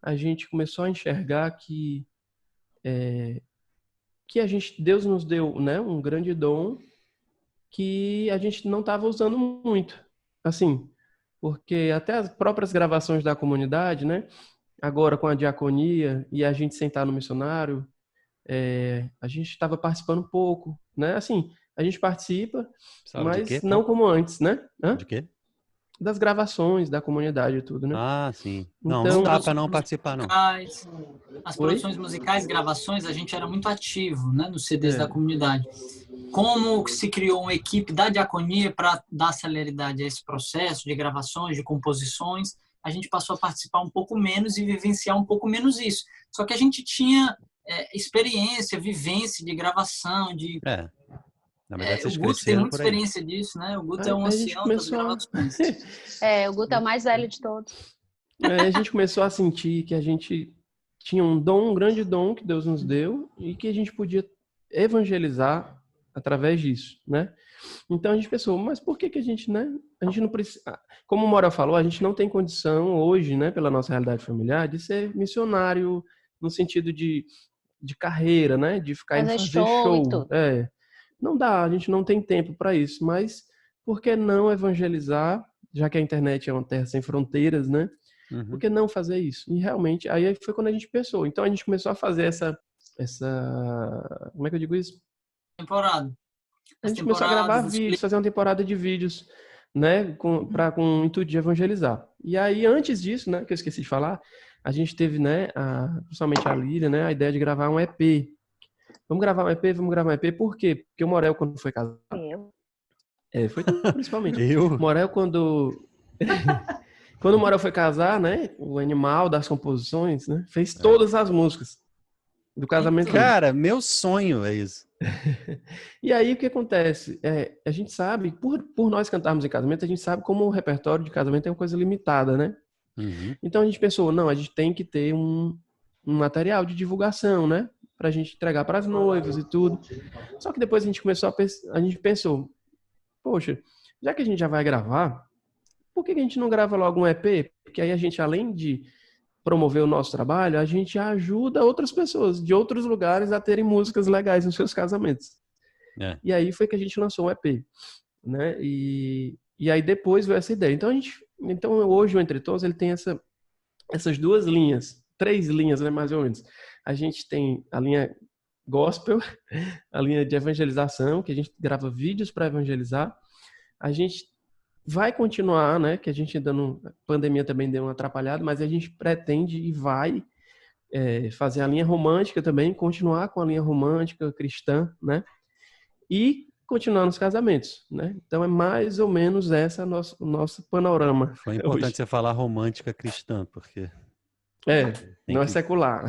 [SPEAKER 2] a gente começou a enxergar que Deus nos deu, né, um grande dom que a gente não estava usando muito, assim, porque até as próprias gravações da comunidade, né, agora com a diaconia e a gente sentar no missionário, a gente estava participando um pouco, né? Assim, a gente participa,
[SPEAKER 1] Sabe
[SPEAKER 2] mas
[SPEAKER 1] de quê?
[SPEAKER 2] não como antes, né?
[SPEAKER 1] De quê?
[SPEAKER 2] Das gravações, da comunidade e tudo, né?
[SPEAKER 1] Ah, sim. Não,
[SPEAKER 2] então,
[SPEAKER 1] não dá para não participar, não.
[SPEAKER 3] As produções musicais, gravações, a gente era muito ativo, né? Nos CDs da comunidade. Como se criou uma equipe da diaconia para dar celeridade a esse processo de gravações, de composições, a gente passou a participar um pouco menos e vivenciar um pouco menos isso. Só que a gente tinha experiência, vivência de gravação, de...
[SPEAKER 1] Na verdade, vocês
[SPEAKER 3] o Guto tem muita
[SPEAKER 1] por aí.
[SPEAKER 3] experiência disso, né? O Guto é um ancião das gravações.
[SPEAKER 5] O Guto é o mais velho de todos.
[SPEAKER 2] A gente começou a sentir que a gente tinha um grande dom que Deus nos deu e que a gente podia evangelizar através disso, né? Então a gente pensou, mas por que a gente, né? A gente não precisa... Como o Mora falou, a gente não tem condição hoje, né, pela nossa realidade familiar, de ser missionário no sentido de carreira, né? De ficar indo fazer show. Não dá, a gente não tem tempo para isso, mas por que não evangelizar, já que a internet é uma terra sem fronteiras, né? Por que não fazer isso? E realmente, aí foi quando a gente pensou. Então a gente começou a fazer essa como é que eu digo isso?
[SPEAKER 3] Temporada.
[SPEAKER 2] A gente começou a gravar vídeos, fazer uma temporada de vídeos, né, com o intuito de evangelizar. E aí, antes disso, né, que eu esqueci de falar, a gente teve, né, principalmente a Lília, né, a ideia de gravar um EP. Vamos gravar um EP, por quê? Porque o Morel, quando foi casar... Foi principalmente. O Morel, quando o Morel foi casar, né, o animal das composições, né, fez todas as músicas do casamento.
[SPEAKER 1] Cara, meu sonho é isso.
[SPEAKER 2] E aí o que acontece? A gente sabe, por nós cantarmos em casamento, a gente sabe como o repertório de casamento é uma coisa limitada, né? Então a gente pensou, não, a gente tem que ter um material de divulgação, né? Pra gente entregar para as noivas e tudo. Só que depois a gente pensou, poxa, já que a gente já vai gravar, por que a gente não grava logo um EP? Porque aí a gente, além de promover o nosso trabalho, a gente ajuda outras pessoas de outros lugares a terem músicas legais nos seus casamentos. E aí foi que a gente lançou um EP, né? E aí depois veio essa ideia. Então hoje o Entretons, ele tem essas 2 linhas, 3 linhas, né, mais ou menos. A gente tem a linha gospel, a linha de evangelização, que a gente grava vídeos para evangelizar. A gente vai continuar, né? Que a gente ainda não... A pandemia também deu uma atrapalhada, mas a gente pretende e vai fazer a linha romântica também, continuar com a linha romântica cristã, né? E continuar nos casamentos, né? Então é mais ou menos essa o nosso panorama.
[SPEAKER 1] Foi importante você falar romântica cristã, porque...
[SPEAKER 2] não é secular.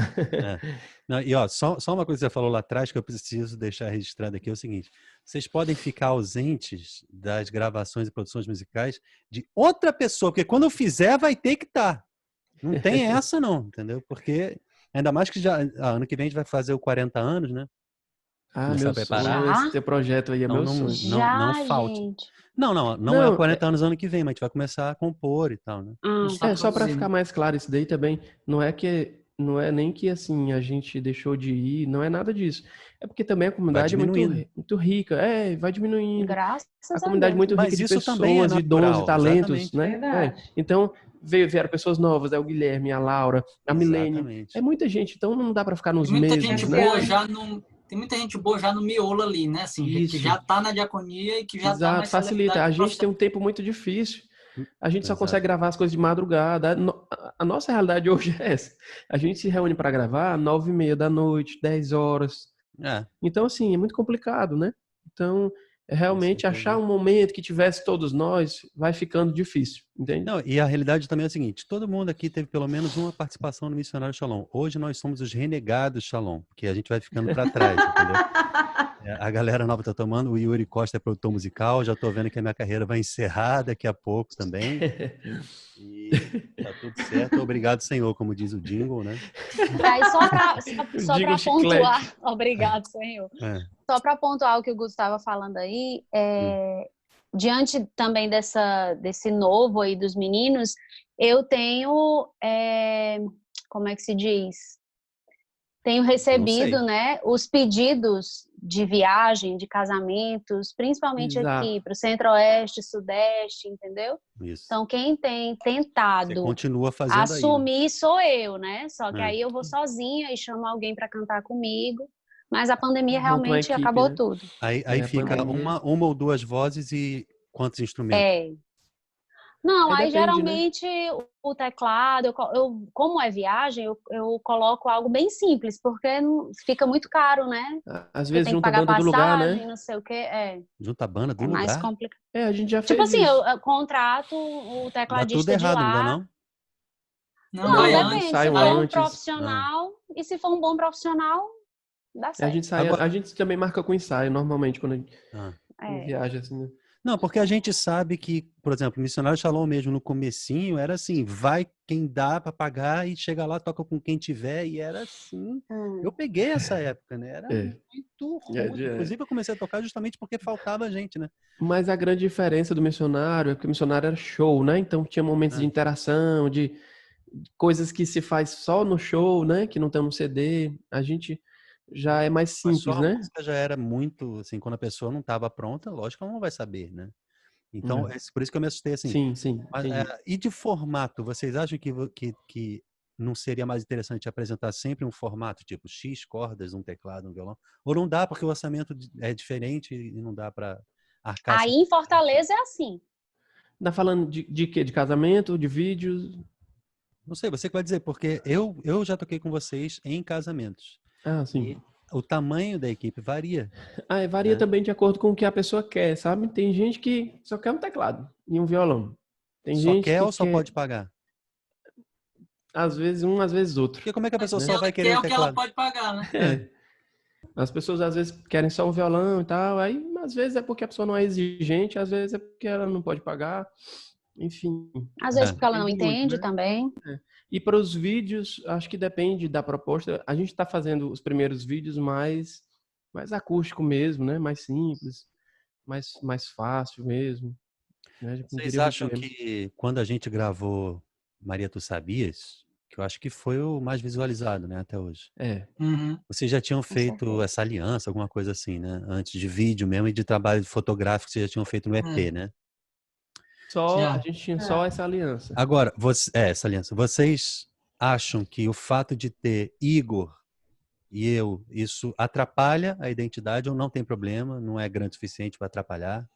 [SPEAKER 1] Não, e ó, só uma coisa que você falou lá atrás que eu preciso deixar registrado aqui é o seguinte: vocês podem ficar ausentes das gravações e produções musicais de outra pessoa, porque quando eu fizer vai ter que estar. Não tem essa não, entendeu? Porque ainda mais que já ano que vem a gente vai fazer o 40 anos, né?
[SPEAKER 2] Meu sonho, esse teu projeto aí é meu sonho.
[SPEAKER 1] Não falte. Não é 40 anos ano que vem, mas a gente vai começar a compor e tal, né?
[SPEAKER 2] Só para ficar mais claro isso daí também, não é nem que assim a gente deixou de ir, não é nada disso. É porque também a comunidade é muito rica, vai diminuindo.
[SPEAKER 5] Graças
[SPEAKER 2] a comunidade é muito rica de pessoas, de dons e talentos, né? Então vieram pessoas novas, o Guilherme, a Laura, a Milene. É muita gente, então não dá para ficar nos mesmos, né?
[SPEAKER 3] Tem muita gente boa já no miolo ali, né? Assim, que já tá na diaconia e que já tá mais
[SPEAKER 2] facilita. A gente tem um tempo muito difícil. A gente só consegue gravar as coisas de madrugada. A nossa realidade hoje é essa. A gente se reúne para gravar 9h30 da noite, 10 horas. Então, assim, é muito complicado, né? Então, realmente achar um momento que tivesse todos nós vai ficando difícil, entende?
[SPEAKER 1] Não, e a realidade também é a seguinte: todo mundo aqui teve pelo menos uma participação no Missionário Shalom. Hoje nós somos os renegados Shalom, porque a gente vai ficando para trás, entendeu? A galera nova tá tomando, o Yuri Costa é produtor musical, já tô vendo que a minha carreira vai encerrar daqui a pouco também. E tá tudo certo, obrigado, Senhor, como diz o jingle, né?
[SPEAKER 5] Aí só para pontuar, obrigado, Senhor. Só para pontuar o que o Guto estava falando aí, diante também desse novo aí dos meninos, eu tenho, como é que se diz? Tenho recebido, né, os pedidos de viagem, de casamentos, principalmente aqui para o Centro-Oeste, Sudeste, entendeu?
[SPEAKER 1] Isso.
[SPEAKER 5] Então, quem tem tentado assumir
[SPEAKER 1] aí, né?
[SPEAKER 5] sou eu, né? Só que aí eu vou sozinha e chamo alguém para cantar comigo. Mas a pandemia realmente acabou tudo.
[SPEAKER 1] Aí fica uma ou duas vozes e quantos instrumentos?
[SPEAKER 5] Não, aí geralmente, né? O teclado, como é viagem, eu coloco algo bem simples, porque fica muito caro, né?
[SPEAKER 2] Às vezes junta a banda do lugar, né?
[SPEAKER 5] Não sei o quê,
[SPEAKER 1] Junta a banda do lugar?
[SPEAKER 5] É mais complicado.
[SPEAKER 2] A gente já fez
[SPEAKER 5] tipo assim,
[SPEAKER 2] isso.
[SPEAKER 5] eu contrato o tecladista
[SPEAKER 1] tudo errado,
[SPEAKER 5] de lá.
[SPEAKER 1] Não,
[SPEAKER 5] depende. Se for um profissional, e se for um bom profissional, dá certo.
[SPEAKER 2] A gente também marca com ensaio, normalmente, quando a gente viaja, assim, né?
[SPEAKER 1] Não, porque a gente sabe que, por exemplo, o Missionário Shalom mesmo no comecinho era assim, vai quem dá para pagar e chega lá, toca com quem tiver, e era assim. Eu peguei essa época, né? Era muito ruim. Inclusive eu comecei a tocar justamente porque faltava gente, né?
[SPEAKER 2] Mas a grande diferença do missionário é que o missionário era show, né? Então tinha momentos de interação, de coisas que se faz só no show, né? Que não tem no CD. A gente já é mais simples, né?
[SPEAKER 1] A música já era muito, assim, quando a pessoa não estava pronta, lógico que ela não vai saber, né? Então, é por isso que eu me assustei, assim.
[SPEAKER 2] Sim.
[SPEAKER 1] Mas, e de formato, vocês acham que não seria mais interessante apresentar sempre um formato, tipo X cordas, um teclado, um violão? Ou não dá porque o orçamento é diferente e não dá para arcar?
[SPEAKER 5] Aí em Fortaleza é assim.
[SPEAKER 2] Tá falando de quê? De casamento, de vídeos?
[SPEAKER 1] Não sei, você que vai dizer, porque eu já toquei com vocês em casamentos.
[SPEAKER 2] Sim.
[SPEAKER 1] E o tamanho da equipe varia.
[SPEAKER 2] Varia também de acordo com o que a pessoa quer, sabe? Tem gente que só quer um teclado e um violão. Tem
[SPEAKER 1] só
[SPEAKER 2] gente
[SPEAKER 1] quer ou só pode pagar?
[SPEAKER 2] Às vezes um, às vezes outro.
[SPEAKER 1] Porque como é que a pessoa só vai querer um teclado?
[SPEAKER 3] É o que ela pode pagar, né?
[SPEAKER 2] As pessoas às vezes querem só um violão e tal, aí às vezes é porque a pessoa não é exigente, às vezes é porque ela não pode pagar, enfim.
[SPEAKER 5] Às vezes porque ela não entende, né? Também.
[SPEAKER 2] E para os vídeos, acho que depende da proposta. A gente está fazendo os primeiros vídeos mais acústico mesmo, né? Mais simples, mais fácil mesmo. Né?
[SPEAKER 1] Vocês acham que quando a gente gravou Maria, Tu Sabias, que eu acho que foi o mais visualizado, né, até hoje. Vocês já tinham feito essa aliança, alguma coisa assim, né? Antes de vídeo mesmo e de trabalho fotográfico, vocês já tinham feito no EP, né?
[SPEAKER 2] A gente tinha só essa aliança.
[SPEAKER 1] Agora, essa aliança. Vocês acham que o fato de ter Igor isso atrapalha a identidade ou não tem problema? Não é grande o suficiente para atrapalhar?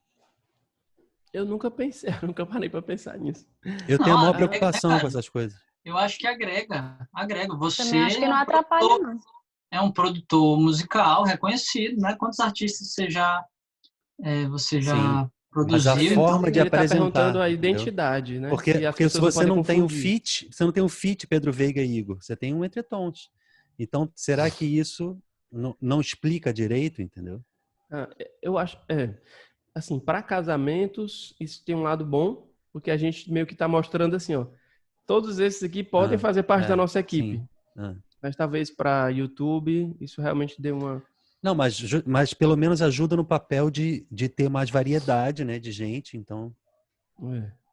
[SPEAKER 2] Eu nunca parei para pensar nisso.
[SPEAKER 1] Eu tenho a maior preocupação com essas coisas.
[SPEAKER 3] Eu acho que agrega. Você
[SPEAKER 5] também acho que não atrapalha, não.
[SPEAKER 3] É um produtor musical reconhecido, né? Quantos artistas você já produziu?
[SPEAKER 1] Mas a forma de apresentar.
[SPEAKER 2] Ele está perguntando a identidade,
[SPEAKER 1] entendeu?
[SPEAKER 2] né?
[SPEAKER 1] Porque se você não tem um feat, você não tem um feat Pedro Veiga e Igor, você tem um Entretons. Então, será que isso não explica direito, entendeu?
[SPEAKER 2] Eu acho, assim, para casamentos, isso tem um lado bom, porque a gente meio que está mostrando assim, ó, todos esses aqui podem fazer parte da nossa equipe. Mas talvez para YouTube, isso realmente dê uma...
[SPEAKER 1] Não, mas pelo menos ajuda no papel de ter mais variedade, né, de gente, então...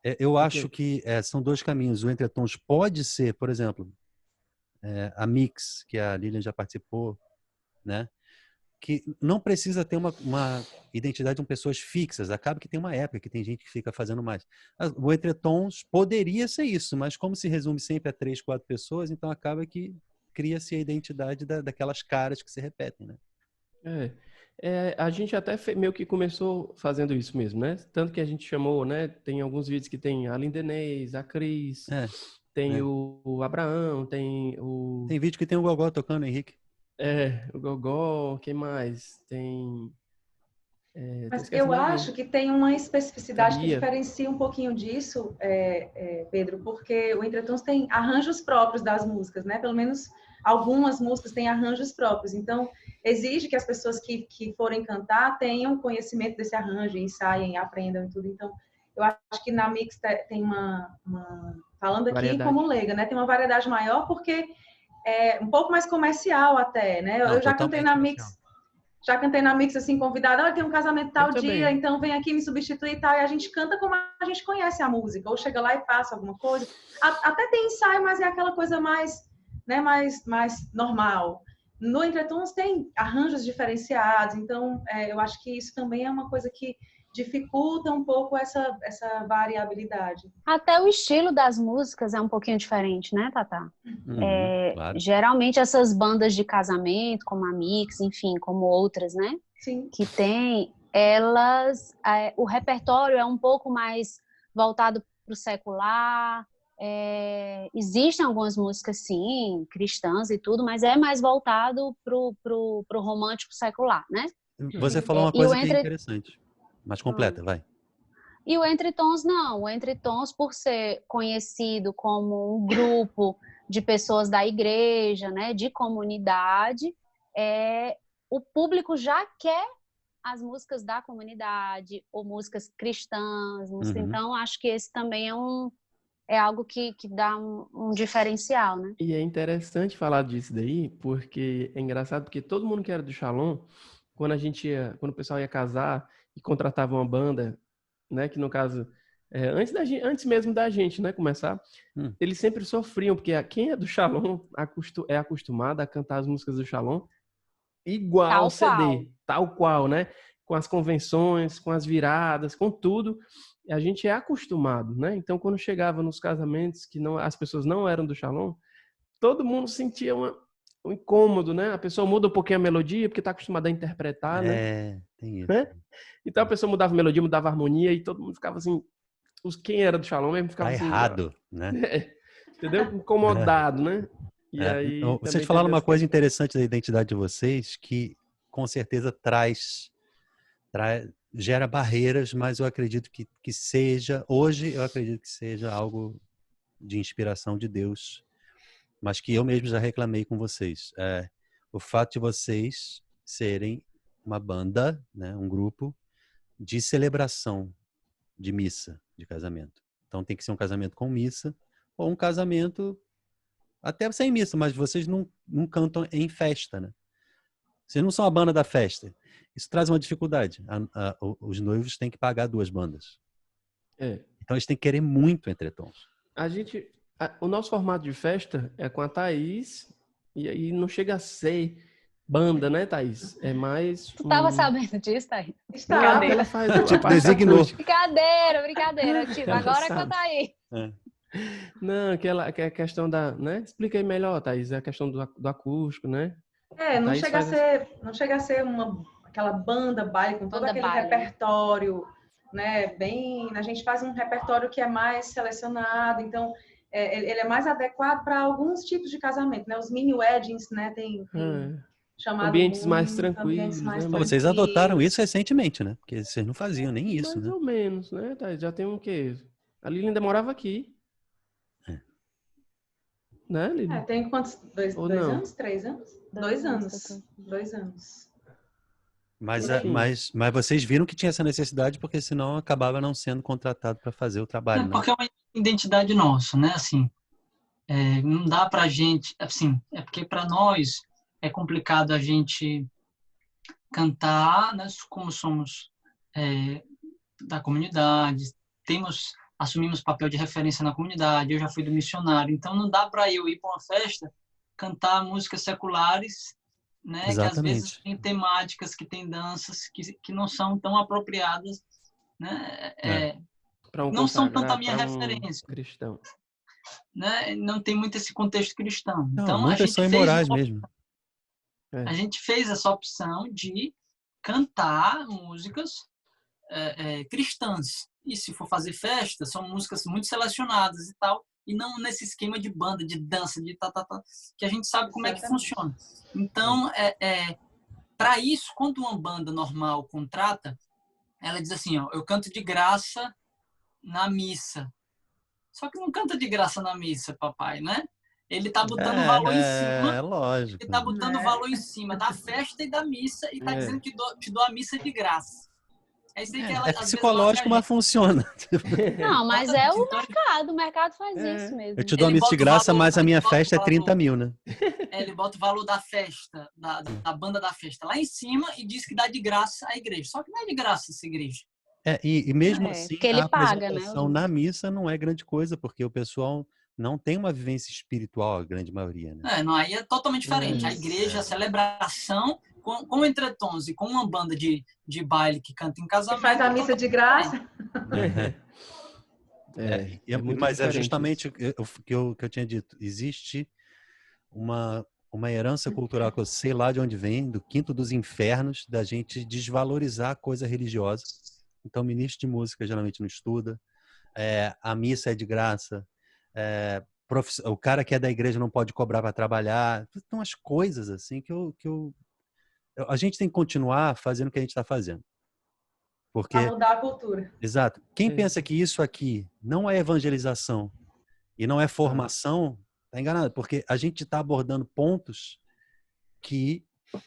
[SPEAKER 1] Eu acho que são dois caminhos. O Entretons pode ser, por exemplo, a Mix, que a Lilian já participou, né? Que não precisa ter uma identidade com pessoas fixas. Acaba que tem uma época que tem gente que fica fazendo mais. O Entretons poderia ser isso, mas como se resume sempre a 3, 4 pessoas, então acaba que cria-se a identidade daquelas caras que se repetem, né?
[SPEAKER 2] A gente até meio que começou fazendo isso mesmo, né? Tanto que a gente chamou, né? Tem alguns vídeos que tem a Lindenês, a Cris, tem o Abraão, tem o...
[SPEAKER 1] Tem vídeo que tem o Gogó tocando, Henrique.
[SPEAKER 2] O Gogó, quem mais? Tem...
[SPEAKER 4] Mas eu acho que tem uma especificidade que diferencia um pouquinho disso, Pedro, porque o Entretons tem arranjos próprios das músicas, né? Pelo menos algumas músicas têm arranjos próprios. Então, exige que as pessoas que forem cantar tenham conhecimento desse arranjo, ensaiem, aprendam e tudo. Então, eu acho que na Mix tem uma falando aqui variedade. Como leiga, né? Tem uma variedade maior porque é um pouco mais comercial até, né? Eu já cantei na Mix. Já cantei na Mix, assim, convidada, olha, tem um casamento tal dia, então vem aqui me substituir e tal, e a gente canta como a gente conhece a música, ou chega lá e passa alguma coisa. Até tem ensaio, mas é aquela coisa mais, né, mais normal. No Entretons tem arranjos diferenciados, então eu acho que isso também é uma coisa que dificulta um pouco essa variabilidade.
[SPEAKER 5] Até o estilo das músicas é um pouquinho diferente, né, Tatá?
[SPEAKER 1] Claro.
[SPEAKER 5] Geralmente essas bandas de casamento, como a Mix, enfim, como outras, né?
[SPEAKER 4] Sim.
[SPEAKER 5] Que tem, o repertório é um pouco mais voltado para o secular. Existem algumas músicas, sim, cristãs e tudo, mas é mais voltado pro romântico secular, né?
[SPEAKER 1] Você falou uma coisa que é interessante. Mais completa, vai.
[SPEAKER 5] E o Entretons não. O Entretons, por ser conhecido como um grupo de pessoas da igreja, né, de comunidade, o público já quer as músicas da comunidade ou músicas cristãs. Então, acho que esse também é algo que dá um diferencial, né?
[SPEAKER 2] E é interessante falar disso daí, porque é engraçado, porque todo mundo que era do Shalom, quando o pessoal ia casar e contratava uma banda, né, que no caso, antes mesmo da gente, né, começar, eles sempre sofriam, porque quem é do Shalom é acostumado a cantar as músicas do Shalom igual ao CD, tal qual, né, com as convenções, com as viradas, com tudo, a gente é acostumado, né, então quando chegava nos casamentos que as pessoas não eram do Shalom, todo mundo sentia um incômodo, né? A pessoa muda um pouquinho a melodia porque está acostumada a interpretar, né?
[SPEAKER 1] Tem isso.
[SPEAKER 2] Né? Então a pessoa mudava a melodia, mudava a harmonia e todo mundo ficava assim, quem era do Shalom mesmo ficava assim...
[SPEAKER 1] errado, né?
[SPEAKER 2] Entendeu? Incomodado, né? E aí...
[SPEAKER 1] Vocês falaram uma coisa interessante da identidade de vocês que com certeza gera barreiras, mas eu acredito que hoje eu acredito que seja algo de inspiração de Deus, mas que eu mesmo já reclamei com vocês. O fato de vocês serem uma banda, né, um grupo de celebração de missa, de casamento. Então tem que ser um casamento com missa ou um casamento até sem missa, mas vocês não cantam em festa, né? Vocês não são a banda da festa. Isso traz uma dificuldade. Os noivos têm que pagar 2 bandas. Então eles têm que querer muito Entretons.
[SPEAKER 2] O nosso formato de festa é com a Thaís e aí não chega a ser banda, né, Thaís? É mais...
[SPEAKER 5] Tu tava sabendo disso, Thaís?
[SPEAKER 2] Brincadeira. Ela faz
[SPEAKER 1] tipo, designou.
[SPEAKER 5] Brincadeira. Tipo, agora conta aí.
[SPEAKER 2] Não, que é a questão da... né? Explica aí melhor, Thaís. É a questão do acústico, né?
[SPEAKER 4] Não chega a ser aquela banda baile com todo aquele repertório, né? A gente faz um repertório que é mais selecionado, então ele é mais adequado para alguns tipos de casamento, né? Os mini weddings, né? Tem chamado
[SPEAKER 2] ambientes mais tranquilos, né?
[SPEAKER 1] Vocês adotaram isso recentemente, né? Porque vocês não faziam nem isso,
[SPEAKER 2] mais
[SPEAKER 1] né?
[SPEAKER 2] ou menos, né? Já tem o quê? A Lilian ainda morava aqui. Né, Lilian?
[SPEAKER 4] Tem quantos? Dois anos? 3 anos? 2 anos. 2 anos.
[SPEAKER 1] Mas vocês viram que tinha essa necessidade, porque senão acabava não sendo contratado para fazer o trabalho, né?
[SPEAKER 3] Porque é uma identidade nossa, né? Assim, não dá pra gente... Assim, é porque para nós é complicado a gente cantar, né? Como somos da comunidade, assumimos papel de referência na comunidade, eu já fui do missionário, então não dá para eu ir para uma festa cantar músicas seculares, né, que às vezes tem temáticas, que tem danças que não são tão apropriadas, né, não são tanto a minha referência.
[SPEAKER 2] Cristão.
[SPEAKER 3] Né, não tem muito esse contexto cristão.
[SPEAKER 1] Não,
[SPEAKER 3] então
[SPEAKER 1] muitas são imorais mesmo.
[SPEAKER 3] A gente fez essa opção de cantar músicas cristãs. E se for fazer festa, são músicas muito selecionadas e tal, e não nesse esquema de banda, de dança, de que a gente sabe como é que funciona. Então, para isso, quando uma banda normal contrata, ela diz assim, ó, eu canto de graça na missa. Só que não canta de graça na missa, papai, né? Ele tá botando valor em cima.
[SPEAKER 1] É lógico.
[SPEAKER 3] Ele tá botando valor em cima da festa e da missa e tá dizendo que te dou a missa de graça.
[SPEAKER 1] É psicológico, mas funciona.
[SPEAKER 5] Não, mas é o mercado faz isso mesmo.
[SPEAKER 1] Eu te dou a missa de graça, mas a minha festa é 30 mil, né?
[SPEAKER 3] Ele bota o valor da festa, da banda da festa lá em cima e diz que dá de graça à igreja. Só que não é de graça essa igreja.
[SPEAKER 1] E mesmo assim,
[SPEAKER 5] ele
[SPEAKER 1] a apresentação na missa não é grande coisa, porque o pessoal não tem uma vivência espiritual, a grande maioria, né?
[SPEAKER 3] Não, aí é totalmente diferente. A igreja, a celebração... Com entretons e com uma banda de baile que canta em casamento...
[SPEAKER 4] Faz a missa de graça.
[SPEAKER 1] Mas é justamente o que eu tinha dito. Existe uma herança cultural que eu sei lá de onde vem, do quinto dos infernos, da gente desvalorizar a coisa religiosa. Então, ministro de música geralmente não estuda. A missa é de graça. O cara que é da igreja não pode cobrar para trabalhar. Então, as coisas assim a gente tem que continuar fazendo o que a gente está fazendo. Porque
[SPEAKER 4] para mudar a cultura.
[SPEAKER 1] Exato. Quem pensa que isso aqui não é evangelização e não é formação, está enganado. Porque a gente está abordando pontos que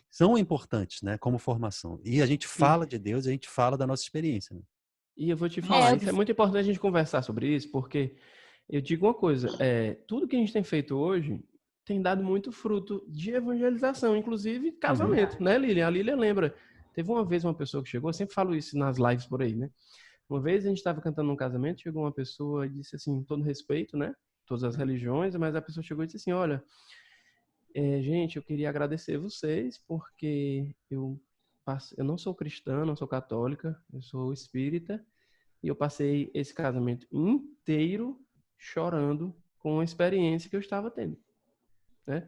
[SPEAKER 1] são importantes, né, como formação. E a gente fala de Deus, a gente fala da nossa experiência. Né?
[SPEAKER 2] E eu vou te falar, isso é muito importante a gente conversar sobre isso, porque eu digo uma coisa, tudo que a gente tem feito hoje tem dado muito fruto de evangelização, inclusive casamento, né, Lilian? A Lilian lembra, teve uma vez uma pessoa que chegou, eu sempre falo isso nas lives por aí, né? Uma vez a gente estava cantando num casamento, chegou uma pessoa e disse assim, todo respeito, né? Todas as religiões, mas a pessoa chegou e disse assim, olha, gente, eu queria agradecer vocês, porque eu não sou cristã, não sou católica, eu sou espírita, e eu passei esse casamento inteiro chorando com a experiência que eu estava tendo. Né?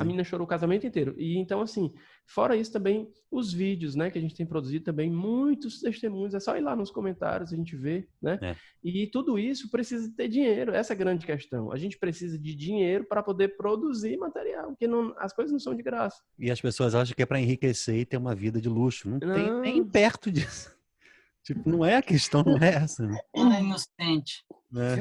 [SPEAKER 2] A menina chorou o casamento inteiro. E então, assim, fora isso também, os vídeos, né, que a gente tem produzido também, muitos testemunhos, é só ir lá nos comentários, a gente vê, né? E tudo isso precisa ter dinheiro, essa é a grande questão. A gente precisa de dinheiro para poder produzir material, porque as coisas não são de graça.
[SPEAKER 1] E as pessoas acham que é para enriquecer e ter uma vida de luxo. Não tem nem perto disso. Tipo, não é a questão, não é essa. Né?
[SPEAKER 3] É inocente.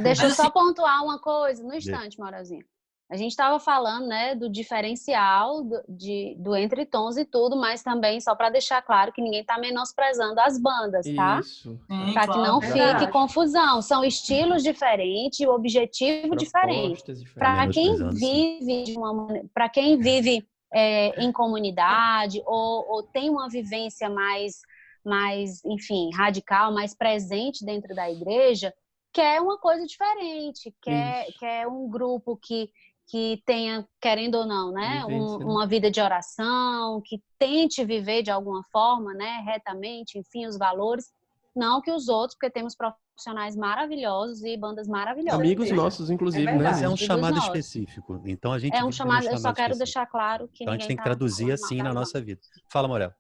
[SPEAKER 5] Deixa eu só pontuar uma coisa, no instante, Maurazinho. A gente estava falando, né, do diferencial do entre tons e tudo, mas também só para deixar claro que ninguém está menosprezando as bandas, tá?
[SPEAKER 2] Isso.
[SPEAKER 5] Para que não fique confusão. São estilos diferentes, objetivo diferente. Para quem vive em comunidade ou tem uma vivência mais, enfim, radical, mais presente dentro da igreja, quer uma coisa diferente, quer um grupo que tenha, querendo ou não, né, uma vida de oração, que tente viver de alguma forma, né, retamente, enfim, os valores, não que os outros, porque temos profissionais maravilhosos e bandas maravilhosas.
[SPEAKER 2] Amigos nossos, inclusive, né?
[SPEAKER 1] Mas é um
[SPEAKER 5] Amigos
[SPEAKER 1] chamado
[SPEAKER 5] nossos.
[SPEAKER 1] específico. Então a gente
[SPEAKER 5] É um chamado, eu só quero
[SPEAKER 1] específico.
[SPEAKER 5] deixar claro que
[SPEAKER 1] então a gente tem que
[SPEAKER 5] tá
[SPEAKER 1] traduzir assim na nossa vida. Fala, Morel.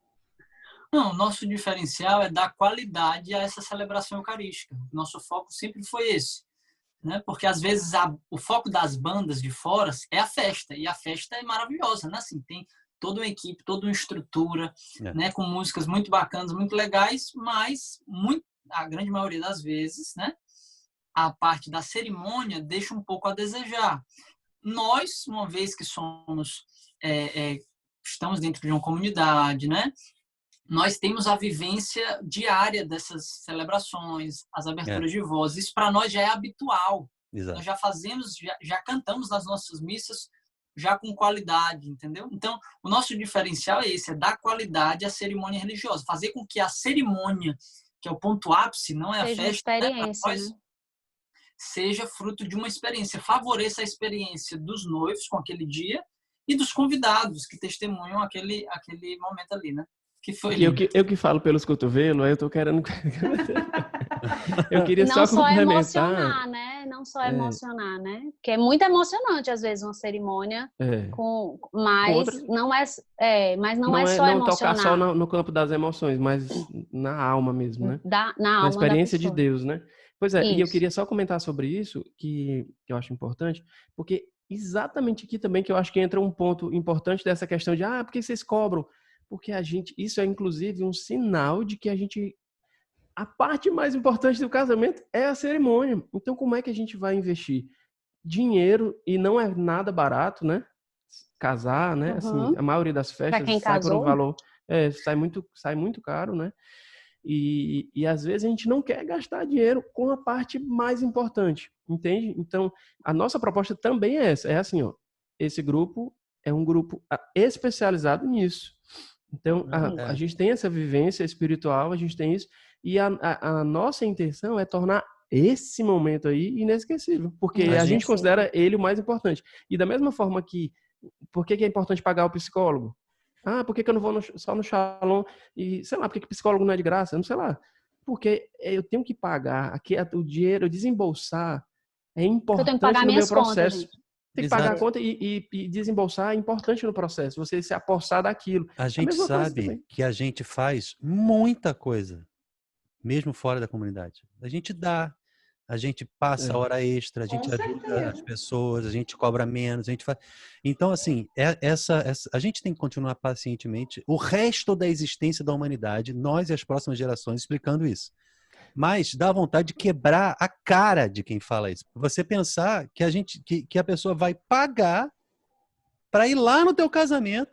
[SPEAKER 3] Não, nosso diferencial é dar qualidade a essa celebração eucarística. Nosso foco sempre foi esse, né? Porque às vezes o foco das bandas de fora é a festa, e a festa é maravilhosa, né? Assim, tem toda uma equipe, toda uma estrutura, né? Com músicas muito bacanas, muito legais, mas a grande maioria das vezes, né? A parte da cerimônia deixa um pouco a desejar. Nós, uma vez que estamos dentro de uma comunidade, né? Nós temos a vivência diária dessas celebrações, as aberturas de voz. Isso para nós já é habitual.
[SPEAKER 1] Exato.
[SPEAKER 3] Nós já fazemos, já cantamos nas nossas missas já com qualidade, entendeu? Então, o nosso diferencial é esse, é dar qualidade à cerimônia religiosa, fazer com que a cerimônia, que é o ponto ápice, não é
[SPEAKER 5] seja
[SPEAKER 3] a festa,
[SPEAKER 5] experiência,
[SPEAKER 3] né? Seja fruto de uma experiência, favoreça a experiência dos noivos com aquele dia e dos convidados que testemunham aquele momento ali, né? Que foi
[SPEAKER 2] eu que falo pelos cotovelos, aí eu tô querendo... Eu queria
[SPEAKER 5] não
[SPEAKER 2] só complementar.
[SPEAKER 5] Emocionar, né? Não só emocionar, né? Porque é muito emocionante, às vezes, uma cerimônia mas não é só
[SPEAKER 2] não
[SPEAKER 5] emocionar.
[SPEAKER 2] Tocar só no campo das emoções, mas na alma mesmo, né? Na experiência de Deus, né? Pois é, isso. E eu queria só comentar sobre isso, que eu acho importante, porque exatamente aqui também que eu acho que entra um ponto importante dessa questão de, por que vocês cobram? Porque isso é inclusive um sinal de que a parte mais importante do casamento é a cerimônia. Então, como é que a gente vai investir dinheiro, e não é nada barato, né? Casar, né? Assim, a maioria das festas sai por um valor, sai muito caro, né? E às vezes a gente não quer gastar dinheiro com a parte mais importante, entende? Então, a nossa proposta também é essa. É assim, ó, esse grupo é um grupo especializado nisso. Então, a gente tem essa vivência espiritual, a gente tem isso, e a nossa intenção é tornar esse momento aí inesquecível, porque a gente considera ele o mais importante. E da mesma forma que, por que é importante pagar o psicólogo? Por que eu não vou só no Shalom? E, sei lá, por que psicólogo não é de graça? Não sei lá. Porque eu tenho que pagar, o dinheiro, desembolsar, é importante no meu processo. Tem que pagar a conta e desembolsar é importante no processo. Você se apossar daquilo.
[SPEAKER 1] A gente sabe que a gente faz muita coisa, mesmo fora da comunidade. A gente dá, a gente passa hora extra, a gente ajuda as pessoas, a gente cobra menos, a gente faz... Então, assim, a gente tem que continuar pacientemente o resto da existência da humanidade, nós e as próximas gerações, explicando isso. Mas dá vontade de quebrar a cara de quem fala isso. Você pensar que a pessoa vai pagar para ir lá no teu casamento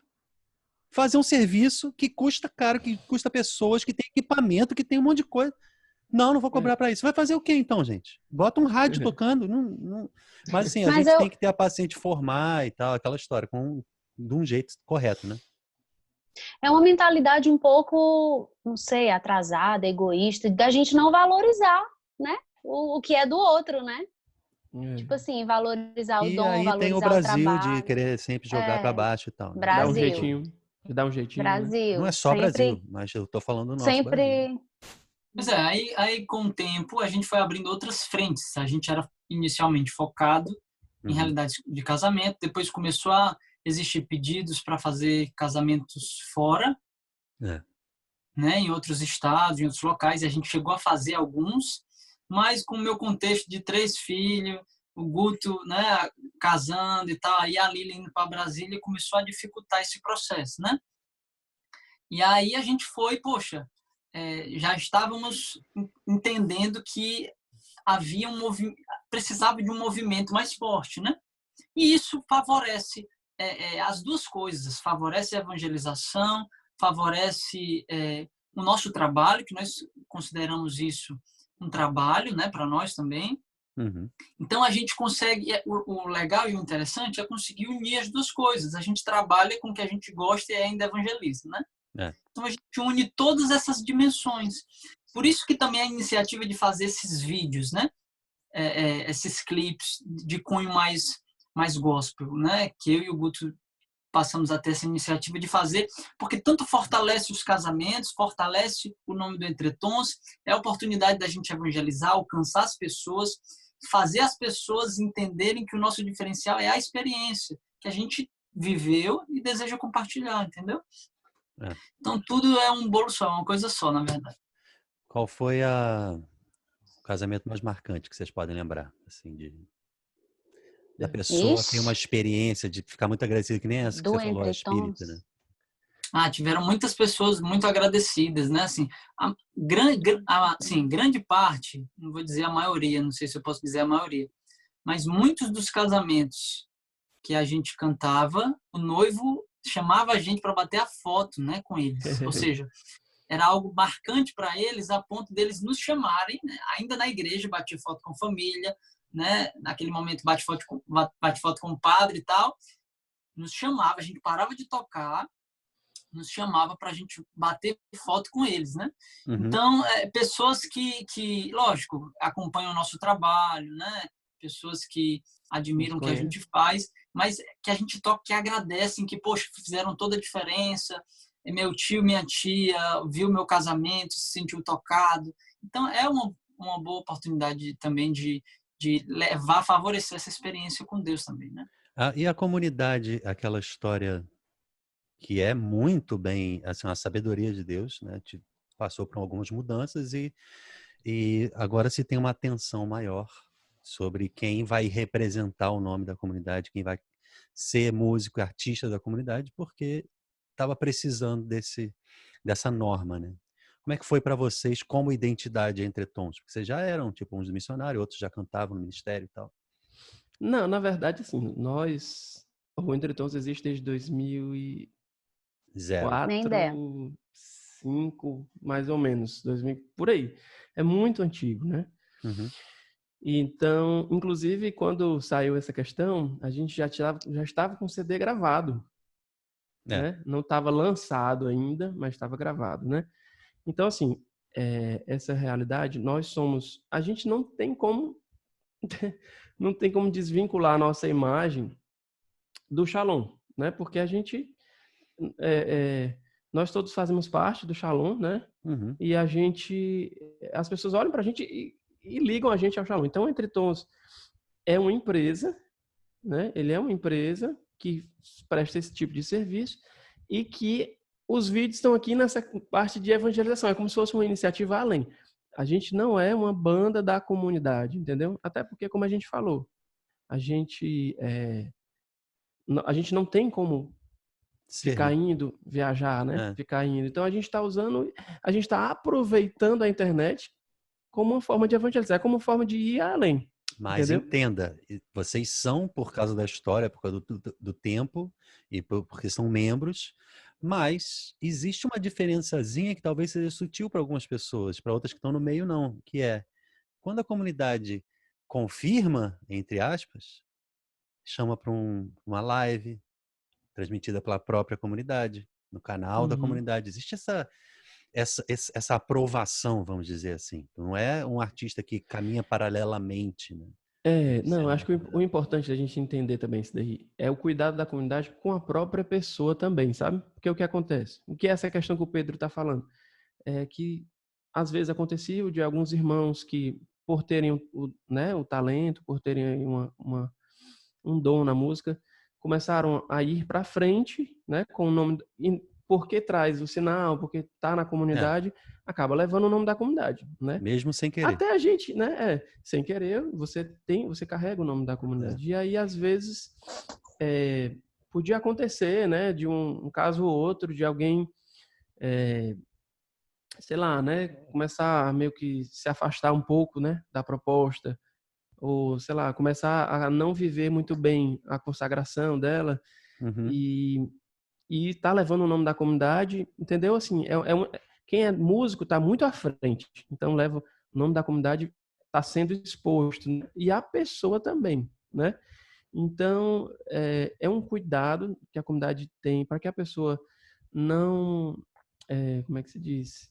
[SPEAKER 1] fazer um serviço que custa caro, que custa pessoas, que tem equipamento, que tem um monte de coisa. Não vou cobrar para isso. Vai fazer o quê então, gente? Bota um rádio tocando. Não. Mas assim, a gente tem que ter a paciência de formar e tal, aquela história, de um jeito correto, né?
[SPEAKER 5] É uma mentalidade um pouco, não sei, atrasada, egoísta, da gente não valorizar, né? O que é do outro, né? Tipo assim, valorizar o dom, valorizar o trabalho. E aí tem o
[SPEAKER 1] Brasil de querer sempre jogar para baixo e tal. Né?
[SPEAKER 5] Brasil.
[SPEAKER 2] Dá um jeitinho.
[SPEAKER 5] Brasil.
[SPEAKER 1] Não é só
[SPEAKER 5] sempre,
[SPEAKER 1] Brasil, mas eu tô falando do nosso Brasil.
[SPEAKER 3] Pois é, aí com o tempo a gente foi abrindo outras frentes. A gente era inicialmente focado em realidades de casamento, depois começou a existir pedidos para fazer casamentos fora, né, em outros estados, em outros locais, e a gente chegou a fazer alguns, mas com o meu contexto de 3 filhos, o Guto, né, casando e tal, aí a Lília indo para Brasília começou a dificultar esse processo, né? E aí a gente foi, já estávamos entendendo que havia precisava de um movimento mais forte, né? E isso favorece as duas coisas, favorece a evangelização, favorece o nosso trabalho, que nós consideramos isso um trabalho, né, para nós também. Então a gente consegue, o legal e o interessante é conseguir unir as duas coisas. A gente trabalha com o que a gente gosta e ainda evangeliza, né? Então a gente une todas essas dimensões. Por isso que também a iniciativa de fazer esses vídeos, né? Esses clipes de cunho mais gospel, né? Que eu e o Guto passamos a ter essa iniciativa de fazer, porque tanto fortalece os casamentos, fortalece o nome do Entretons, é a oportunidade da gente evangelizar, alcançar as pessoas, fazer as pessoas entenderem que o nosso diferencial é a experiência que a gente viveu e deseja compartilhar, entendeu? É. Então, tudo é um bolo só, uma coisa só, na verdade.
[SPEAKER 1] Qual foi o casamento mais marcante que vocês podem lembrar, assim, da pessoa ter uma experiência de ficar muito agradecida, que nem essa que você falou, a espírita, né?
[SPEAKER 3] Tiveram muitas pessoas muito agradecidas, né? Assim, grande parte, não vou dizer a maioria, não sei se eu posso dizer a maioria, mas muitos dos casamentos que a gente cantava, o noivo chamava a gente para bater a foto, né, com eles. Ou seja, era algo marcante para eles, a ponto deles nos chamarem, né? Ainda na igreja, bater foto com família, né? Naquele momento bate foto com o padre e tal. Nos chamava, a gente parava de tocar, nos chamava para a gente bater foto com eles, né? Uhum. Então, pessoas que, lógico, acompanham o nosso trabalho, né? Pessoas que admiram o que a gente faz, mas que a gente toca, que agradecem, que, poxa, fizeram toda a diferença. Meu tio, minha tia, viu meu casamento, se sentiu tocado. Então, é uma boa oportunidade também de levar, favorecer essa experiência com Deus também, né?
[SPEAKER 1] E a comunidade, aquela história que é muito bem, assim, a sabedoria de Deus, né? Passou por algumas mudanças e agora se tem uma atenção maior sobre quem vai representar o nome da comunidade, quem vai ser músico e artista da comunidade, porque estava precisando dessa norma, né? Como é que foi para vocês como identidade Entretons? Porque vocês já eram tipo uns missionários, outros já cantavam no ministério e tal.
[SPEAKER 2] Não, na verdade, assim, o Entretons existe desde 2004, 5, mais ou menos, 2000, por aí. É muito antigo, né?
[SPEAKER 1] Uhum.
[SPEAKER 2] Então, inclusive, quando saiu essa questão, a gente já estava com o CD gravado, né? Não estava lançado ainda, mas estava gravado, né? Então, assim, essa realidade, a gente não tem como desvincular a nossa imagem do Shalom, né? Porque a gente, nós todos fazemos parte do Shalom, né?
[SPEAKER 1] Uhum.
[SPEAKER 2] E as pessoas olham para a gente e ligam a gente ao Shalom. Então, o Entretons é uma empresa, né? Ele é uma empresa que presta esse tipo de serviço e que os vídeos estão aqui nessa parte de evangelização. É como se fosse uma iniciativa além. A gente não é uma banda da comunidade, entendeu? Até porque, como a gente falou, a gente não tem como ficar indo, viajar, né? Ficar indo. Então, a gente está aproveitando a internet como uma forma de evangelizar, como uma forma de ir além.
[SPEAKER 1] Mas
[SPEAKER 2] entendeu?
[SPEAKER 1] Entenda, vocês são, por causa da história, por causa do tempo, e porque são membros, mas existe uma diferençazinha que talvez seja sutil para algumas pessoas, para outras que estão no meio não, que é, quando a comunidade confirma, entre aspas, chama para uma live transmitida pela própria comunidade, no canal da comunidade. Existe essa aprovação, vamos dizer assim. Não é um artista que caminha paralelamente, né?
[SPEAKER 2] Não, acho que o importante da gente entender também isso daí é o cuidado da comunidade com a própria pessoa também, sabe? Porque o que acontece? O que é essa questão que o Pedro está falando? É que, às vezes, acontecia de alguns irmãos que, por terem o talento, por terem um dom na música, começaram a ir para frente, né, com o nome, porque traz o sinal, porque está na comunidade, acaba levando o nome da comunidade, né?
[SPEAKER 1] Mesmo sem querer.
[SPEAKER 2] Até a gente, né, sem querer, você carrega o nome da comunidade. E aí, às vezes, podia acontecer, né, de um caso ou outro, de alguém, sei lá, né, começar a meio que se afastar um pouco, né, da proposta, ou, sei lá, começar a não viver muito bem a consagração dela, e tá levando o nome da comunidade, entendeu? Assim, quem é músico tá muito à frente, então leva o nome da comunidade, tá sendo exposto, né? E a pessoa também, né? Então, é um cuidado que a comunidade tem para que a pessoa não, como é que se diz?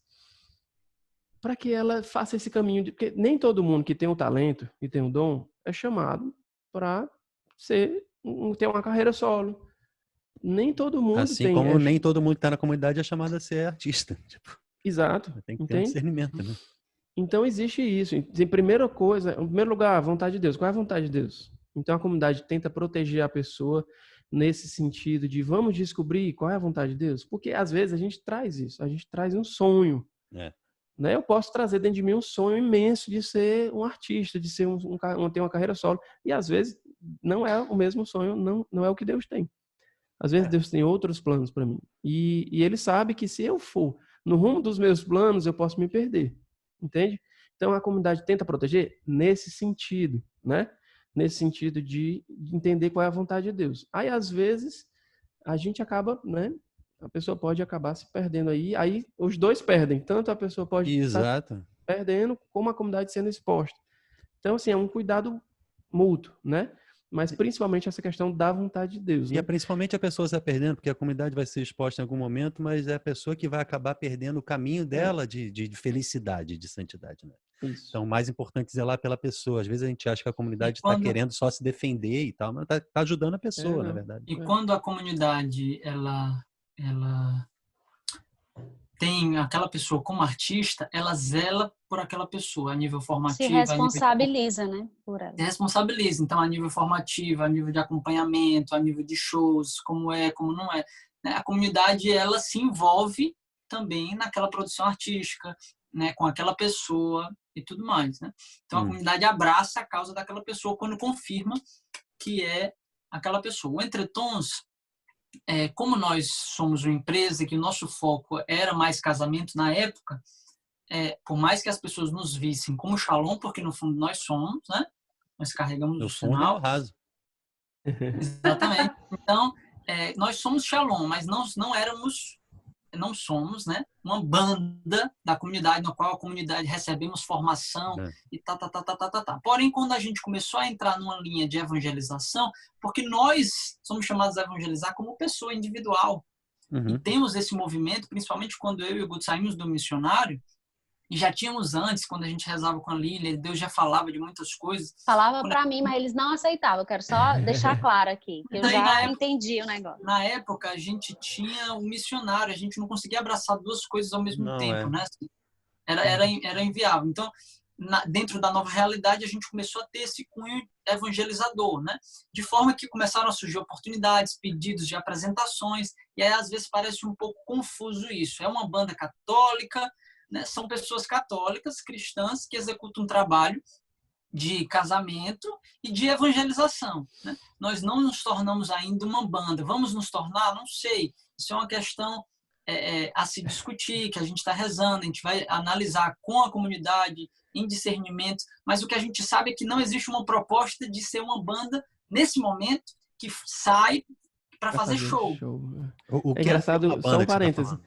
[SPEAKER 2] Para que ela faça esse caminho, porque nem todo mundo que tem o talento e tem o dom é chamado para ter uma carreira solo, Nem todo mundo
[SPEAKER 1] assim
[SPEAKER 2] tem...
[SPEAKER 1] como nem todo mundo que está na comunidade é chamado a ser artista. Tipo,
[SPEAKER 2] exato.
[SPEAKER 1] tem que ter um discernimento, né?
[SPEAKER 2] Então, existe isso. Em primeira coisa, em primeiro lugar, a vontade de Deus. Qual é a vontade de Deus? Então, a comunidade tenta proteger a pessoa nesse sentido de vamos descobrir qual é a vontade de Deus. Porque, às vezes, a gente traz isso. A gente traz um sonho. Né? Eu posso trazer dentro de mim um sonho imenso de ser um artista, de ser ter uma carreira solo. E, às vezes, não é o mesmo sonho, não é o que Deus tem. Às vezes, Deus tem outros planos para mim. E Ele sabe que se eu for no rumo dos meus planos, eu posso me perder. Entende? Então, a comunidade tenta proteger nesse sentido, né? Nesse sentido de entender qual é a vontade de Deus. Aí, às vezes, a gente acaba, né? A pessoa pode acabar se perdendo aí os dois perdem. Tanto a pessoa pode estar perdendo, como a comunidade sendo exposta. Então, assim, é um cuidado mútuo, né? Mas principalmente essa questão da vontade de Deus.
[SPEAKER 1] E é principalmente a pessoa se perdendo, porque a comunidade vai ser exposta em algum momento, mas é a pessoa que vai acabar perdendo o caminho dela de felicidade, de santidade. Né?
[SPEAKER 2] Isso.
[SPEAKER 1] Então, o mais importante é zelar pela pessoa. Às vezes a gente acha que a comunidade está querendo só se defender e tal, mas está ajudando a pessoa, na verdade.
[SPEAKER 3] E quando a comunidade ela tem aquela pessoa como artista, ela zela por aquela pessoa a nível formativo.
[SPEAKER 5] Se responsabiliza, né? Por ela.
[SPEAKER 3] Se responsabiliza. Então, a nível formativo, a nível de acompanhamento, a nível de shows, como é, como não é. A comunidade, ela se envolve também naquela produção artística, né? Com aquela pessoa e tudo mais, né? Então, a comunidade abraça a causa daquela pessoa quando confirma que é aquela pessoa. O Entretons, como nós somos uma empresa que o nosso foco era mais casamento na época, por mais que as pessoas nos vissem como Shalom, porque no fundo nós somos, né? Nós carregamos o sinal.
[SPEAKER 1] Raso.
[SPEAKER 3] Exatamente. Então, nós somos Shalom, mas não somos, né? Uma banda da comunidade, na qual a comunidade recebemos formação e tá. Porém, quando a gente começou a entrar numa linha de evangelização, porque nós somos chamados a evangelizar como pessoa individual, e temos esse movimento, principalmente quando eu e o Guto saímos do missionário, e já tínhamos antes, quando a gente rezava com a Lília, Deus já falava de muitas coisas.
[SPEAKER 5] Falava para mim, mas eles não aceitavam. Eu quero só deixar claro aqui, que eu já entendi o negócio.
[SPEAKER 3] Na época, a gente tinha um missionário, a gente não conseguia abraçar duas coisas ao mesmo tempo, né? Era inviável. Então, dentro da nova realidade, a gente começou a ter esse cunho evangelizador, né? De forma que começaram a surgir oportunidades, pedidos de apresentações, e aí às vezes parece um pouco confuso isso. É uma banda católica, né? São pessoas católicas, cristãs, que executam um trabalho de casamento e de evangelização, né? Nós não nos tornamos ainda uma banda. Vamos nos tornar? Não sei. Isso é uma questão a se discutir, que a gente está rezando, a gente vai analisar com a comunidade, em discernimento, mas o que a gente sabe é que não existe uma proposta de ser uma banda, nesse momento, que sai para fazer show.
[SPEAKER 2] O que engraçado, só um parêntese.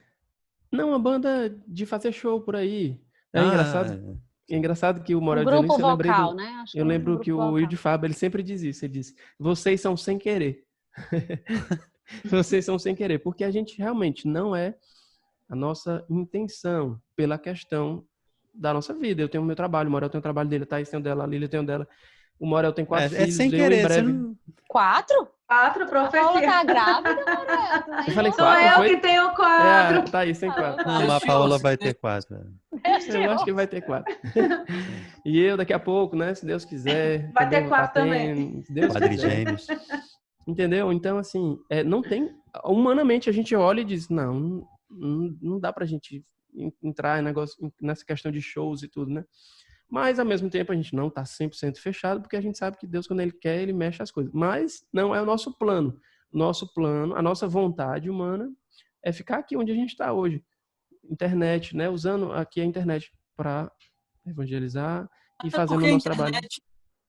[SPEAKER 2] Não, uma banda de fazer show por aí. Engraçado. É engraçado que o Morel
[SPEAKER 5] de Eunice, vocal, né?
[SPEAKER 2] Eu lembro que o Will de Fábio, ele sempre diz isso. Ele diz, vocês são sem querer. Vocês são sem querer. Porque a gente realmente não é a nossa intenção pela questão da nossa vida. Eu tenho o meu trabalho, o Morel tem o trabalho dele, a Thaís tem o dela, a Lília tem o dela. O Morel tem 4 filhos.
[SPEAKER 1] Sem querer.
[SPEAKER 2] Em breve...
[SPEAKER 1] Não...
[SPEAKER 5] 4?
[SPEAKER 4] 4, profecia.
[SPEAKER 5] A Paola tá grávida, Morel.
[SPEAKER 2] Eu falei 4,
[SPEAKER 4] sou eu que tenho 4.
[SPEAKER 2] A Thaís tem 4.
[SPEAKER 1] Não, a Paola vai ter 4.
[SPEAKER 2] Eu acho que vai ter 4. E eu, daqui a pouco, né? Se Deus quiser.
[SPEAKER 4] Vai ter 4 também.
[SPEAKER 2] Se Deus
[SPEAKER 1] Quadrigêmeos.
[SPEAKER 2] Entendeu? Então, assim, não tem... Humanamente, a gente olha e diz, não dá pra gente entrar nessa questão de shows e tudo, né? Mas, ao mesmo tempo, a gente não tá 100% fechado, porque a gente sabe que Deus, quando Ele quer, Ele mexe as coisas. Mas não é o nosso plano. Nosso plano, a nossa vontade humana é ficar aqui onde a gente está hoje. Internet, né? Usando aqui a internet para evangelizar e fazendo o nosso trabalho.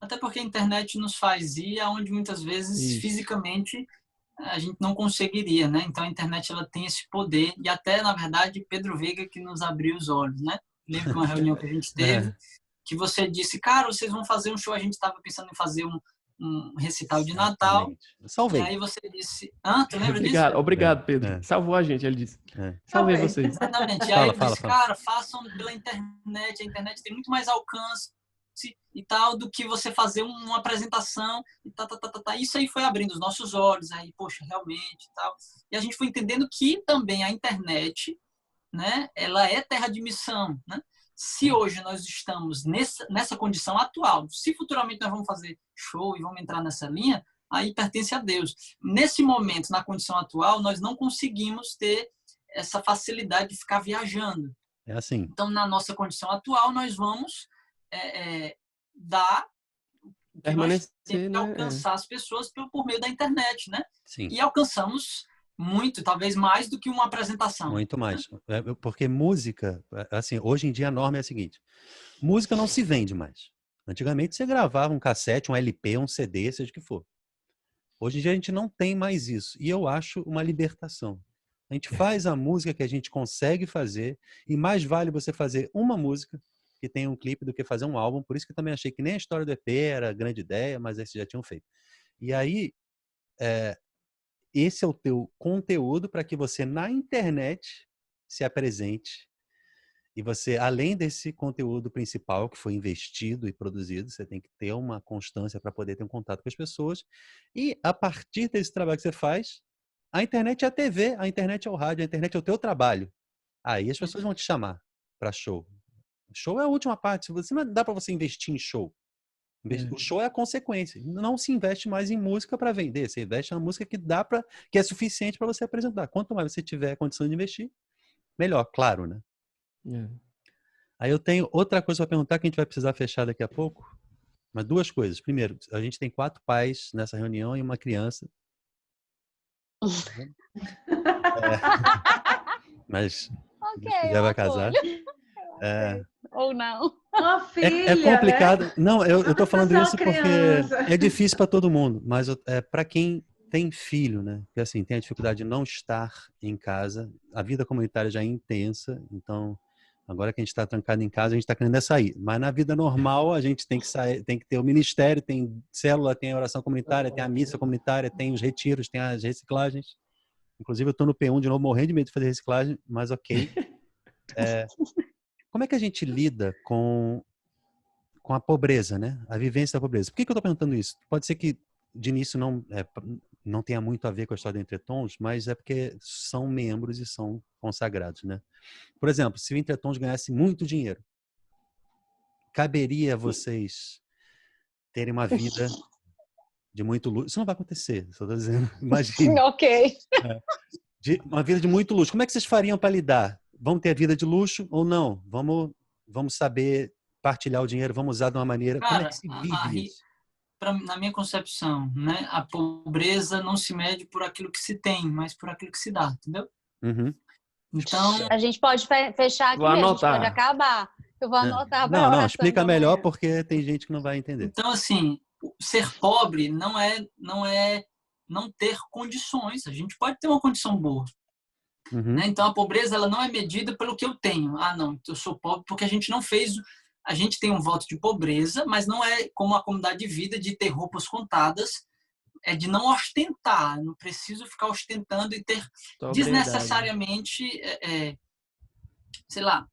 [SPEAKER 3] Até porque a internet nos faz ir aonde muitas vezes fisicamente a gente não conseguiria, né? Então a internet ela tem esse poder e até, na verdade, Pedro Veiga que nos abriu os olhos, né? Lembra de uma reunião que a gente teve que você disse, cara, vocês vão fazer um show, a gente estava pensando em fazer um recital de Natal.
[SPEAKER 1] Salvei.
[SPEAKER 3] E aí você disse... tu lembra
[SPEAKER 2] disso? Obrigado,
[SPEAKER 1] É.
[SPEAKER 2] Pedro. Salvou a gente, ele disse. Salvei vocês.
[SPEAKER 3] Exatamente. E aí eu disse, cara, façam pela internet. A internet tem muito mais alcance. e tal, do que você fazer uma apresentação e tá. Isso aí foi abrindo os nossos olhos, aí, poxa, realmente e tal. E a gente foi entendendo que também a internet, né, ela é terra de missão, né? Se hoje nós estamos nessa condição atual, se futuramente nós vamos fazer show e vamos entrar nessa linha, aí pertence a Deus. Nesse momento, na condição atual, nós não conseguimos ter essa facilidade de ficar viajando.
[SPEAKER 1] É assim.
[SPEAKER 3] Então, na nossa condição atual, nós vamos dar
[SPEAKER 2] permanecer,
[SPEAKER 3] né? Alcançar as pessoas por meio da internet, né?
[SPEAKER 1] Sim.
[SPEAKER 3] E alcançamos muito, talvez mais do que uma apresentação.
[SPEAKER 1] Muito mais. Porque música, assim, hoje em dia a norma é a seguinte: música não se vende mais. Antigamente você gravava um cassete, um LP, um CD, seja o que for. Hoje em dia a gente não tem mais isso. E eu acho uma libertação. A gente faz a música que a gente consegue fazer, e mais vale você fazer uma música que tem um clipe do que fazer um álbum. Por isso que eu também achei que nem a história do EP era grande ideia, mas aí vocês já tinham feito. E aí, esse é o teu conteúdo para que você na internet se apresente. E você, além desse conteúdo principal que foi investido e produzido, você tem que ter uma constância para poder ter um contato com as pessoas. E a partir desse trabalho que você faz, a internet é a TV, a internet é o rádio, a internet é o teu trabalho. Aí as pessoas vão te chamar para show. Show é a última parte. Não dá para você investir em show. O show é a consequência. Não se investe mais em música para vender. Você investe na música que é suficiente para você apresentar. Quanto mais você tiver a condição de investir, melhor, claro, né? Aí eu tenho outra coisa para perguntar que a gente vai precisar fechar daqui a pouco. Mas duas coisas. Primeiro, a gente tem 4 pais nessa reunião e uma criança. Mas já vai casar.
[SPEAKER 5] Ou não.
[SPEAKER 4] Uma filha,
[SPEAKER 1] é complicado.
[SPEAKER 4] Né?
[SPEAKER 1] Não, eu tô falando isso porque é difícil para todo mundo. Mas para quem tem filho, né? Porque assim, tem a dificuldade de não estar em casa. A vida comunitária já é intensa. Então, agora que a gente está trancado em casa, a gente está querendo sair. Mas na vida normal, a gente tem que sair, tem que ter o ministério, tem célula, tem a oração comunitária, tem a missa comunitária, tem os retiros, tem as reciclagens. Inclusive, eu estou no P1 de novo, morrendo de medo de fazer reciclagem, mas ok. Como é que a gente lida com a pobreza, né? A vivência da pobreza. Por que eu estou perguntando isso? Pode ser que de início não tenha muito a ver com a história do Entretons, mas é porque são membros e são consagrados, né? Por exemplo, se o Entretons ganhasse muito dinheiro, caberia a vocês terem uma vida de muito luxo? Isso não vai acontecer, só estou dizendo. Imagine.
[SPEAKER 5] Ok.
[SPEAKER 1] Uma vida de muito luxo. Como é que vocês fariam para lidar? Vamos ter vida de luxo ou não? Vamos saber partilhar o dinheiro, vamos usar de uma maneira...
[SPEAKER 3] Cara,
[SPEAKER 1] como é que se vive isso?
[SPEAKER 3] Na minha concepção, né, a pobreza não se mede por aquilo que se tem, mas por aquilo que se dá, entendeu?
[SPEAKER 1] Uhum.
[SPEAKER 3] Então...
[SPEAKER 5] A gente pode fechar aqui, a gente pode acabar. Eu vou anotar.
[SPEAKER 1] Não, explica melhor porque tem gente que não vai entender.
[SPEAKER 3] Então, assim, ser pobre não é não ter condições. A gente pode ter uma condição boa.
[SPEAKER 1] Uhum.
[SPEAKER 3] Né? Então, a pobreza ela não é medida pelo que eu tenho. Ah, não, eu sou pobre porque a gente não fez... A gente tem um voto de pobreza, mas não é como a comunidade de vida de ter roupas contadas, é de não ostentar. Não preciso ficar ostentando e ter desnecessariamente, sei lá,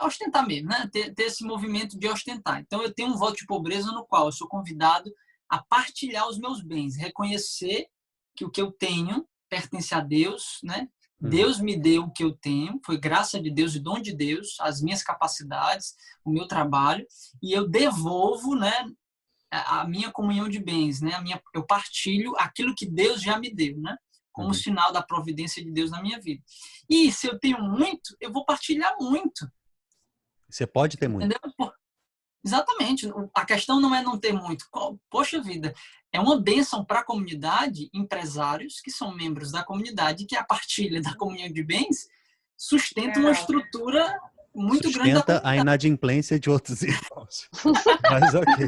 [SPEAKER 3] ostentar mesmo, né? Ter esse movimento de ostentar. Então, eu tenho um voto de pobreza no qual eu sou convidado a partilhar os meus bens, reconhecer que o que eu tenho pertence a Deus, né? Deus me deu o que eu tenho, foi graça de Deus e dom de Deus, as minhas capacidades, o meu trabalho, e eu devolvo, né, a minha comunhão de bens, né? Eu partilho aquilo que Deus já me deu, né? Como sinal da providência de Deus na minha vida. E se eu tenho muito, eu vou partilhar muito.
[SPEAKER 1] Você pode ter muito.
[SPEAKER 3] Entendeu? Exatamente. A questão não é não ter muito. Poxa vida, é uma bênção para a comunidade, empresários que são membros da comunidade, que a partilha da comunhão de bens sustenta uma estrutura muito grande da comunidade.
[SPEAKER 1] A inadimplência de outros irmãos. Mas ok,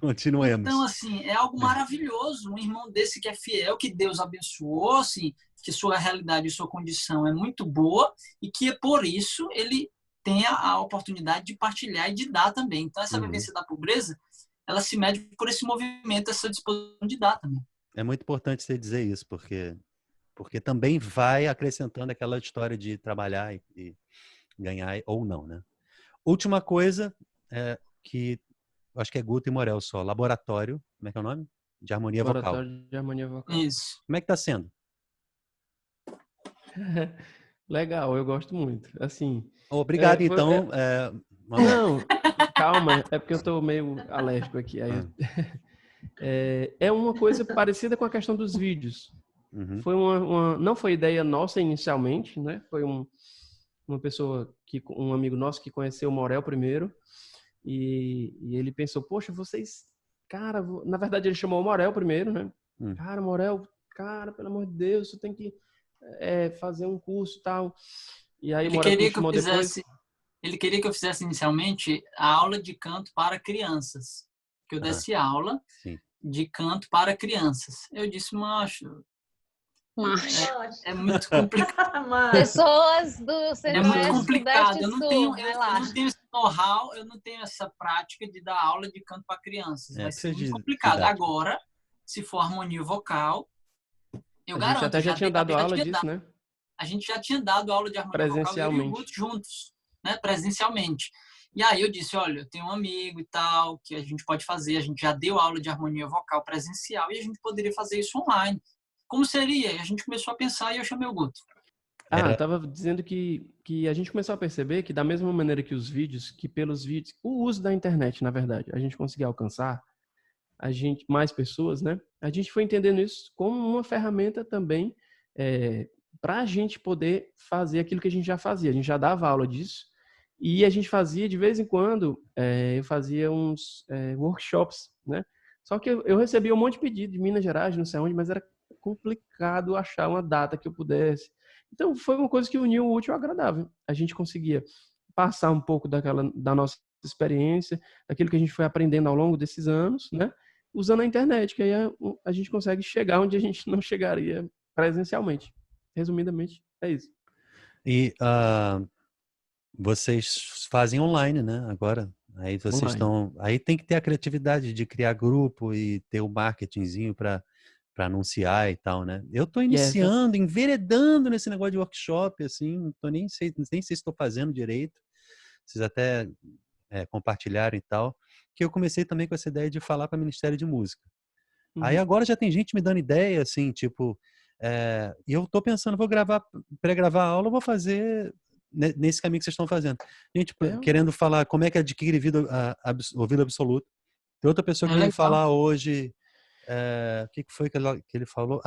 [SPEAKER 1] continuemos.
[SPEAKER 3] Então, assim, é algo maravilhoso. Um irmão desse que é fiel, que Deus abençoou, assim, que sua realidade e sua condição é muito boa e que, por isso, ele tenha a oportunidade de partilhar e de dar também. Então, essa vivência da pobreza, ela se mede por esse movimento, essa disposição de dar também.
[SPEAKER 1] É muito importante você dizer isso, porque também vai acrescentando aquela história de trabalhar e ganhar ou não, né? Última coisa que acho que é Guto e Morel só. Laboratório, como é que é o nome? De harmonia vocal.
[SPEAKER 2] Laboratório de harmonia vocal.
[SPEAKER 3] Isso.
[SPEAKER 1] Como é que tá sendo?
[SPEAKER 2] Legal, eu gosto muito. Assim.
[SPEAKER 1] Obrigado, então.
[SPEAKER 2] Não, calma, é porque eu tô meio alérgico aqui. Aí é uma coisa parecida com a questão dos vídeos.
[SPEAKER 1] Uhum.
[SPEAKER 2] Foi não foi ideia nossa inicialmente, né? Foi uma pessoa, um amigo nosso que conheceu o Morel primeiro, e ele pensou, poxa, vocês, cara, na verdade ele chamou o Morel primeiro, né? Cara, Morel, cara, pelo amor de Deus, você tem que fazer um curso e tal. E aí
[SPEAKER 3] ele queria que eu fizesse, ele queria que eu fizesse inicialmente a aula de canto para crianças, que eu desse aula de canto para crianças. Eu disse, macho, é muito complicado.
[SPEAKER 5] Pessoas do
[SPEAKER 3] Centro-Oeste, é muito complicado. Eu não tenho esse know-how, eu não tenho essa prática de dar aula de canto para crianças. Vai ser muito complicado. Agora, se for harmonia vocal, eu garanto.
[SPEAKER 2] A gente até já tinha dado aula disso, né?
[SPEAKER 3] A gente já tinha dado aula de harmonia vocal eu e o Guto juntos, né? Presencialmente. E aí eu disse, olha, eu tenho um amigo e tal, que a gente pode fazer. A gente já deu aula de harmonia vocal presencial e a gente poderia fazer isso online. Como seria? E a gente começou a pensar e eu chamei o Guto.
[SPEAKER 2] Eu estava dizendo que a gente começou a perceber que da mesma maneira que os vídeos, que pelos vídeos, o uso da internet, na verdade, a gente conseguia alcançar mais pessoas, né? A gente foi entendendo isso como uma ferramenta também para a gente poder fazer aquilo que a gente já fazia. A gente já dava aula disso e a gente fazia, de vez em quando, eu fazia uns workshops, né? Só que eu recebia um monte de pedido de Minas Gerais, não sei onde, mas era complicado achar uma data que eu pudesse. Então, foi uma coisa que uniu o útil ao agradável. A gente conseguia passar um pouco da nossa experiência, daquilo que a gente foi aprendendo ao longo desses anos, né? Usando a internet, que aí a gente consegue chegar onde a gente não chegaria presencialmente. Resumidamente, é isso.
[SPEAKER 1] E vocês fazem online, né? Agora. Aí vocês estão... Aí tem que ter a criatividade de criar grupo e ter o marketingzinho para anunciar e tal, né? Eu tô iniciando, enveredando nesse negócio de workshop, assim, não tô nem sei se estou fazendo direito. Vocês até compartilharam e tal. Que eu comecei também com essa ideia de falar para o Ministério de Música. Aí agora já tem gente me dando ideia, assim, tipo... E eu tô pensando, vou pré-gravar a aula, vou fazer nesse caminho que vocês estão fazendo. Gente, querendo falar como é que adquire ouvido absoluto. Tem outra pessoa que veio falar hoje... O que foi que ele falou?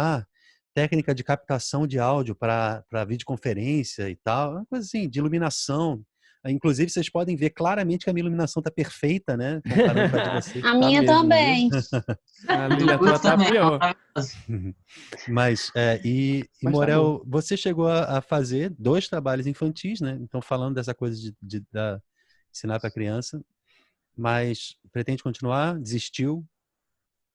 [SPEAKER 1] Técnica de captação de áudio para videoconferência e tal. Uma coisa assim, de iluminação. Inclusive, vocês podem ver claramente que a minha iluminação está perfeita, né? Comparando com a de vocês.
[SPEAKER 5] A minha
[SPEAKER 1] mesmo,
[SPEAKER 5] também.
[SPEAKER 2] A minha tá pior.
[SPEAKER 1] Mas, Morel, você chegou a fazer 2 trabalhos infantis, né? Então, falando dessa coisa de ensinar para criança. Mas pretende continuar? Desistiu?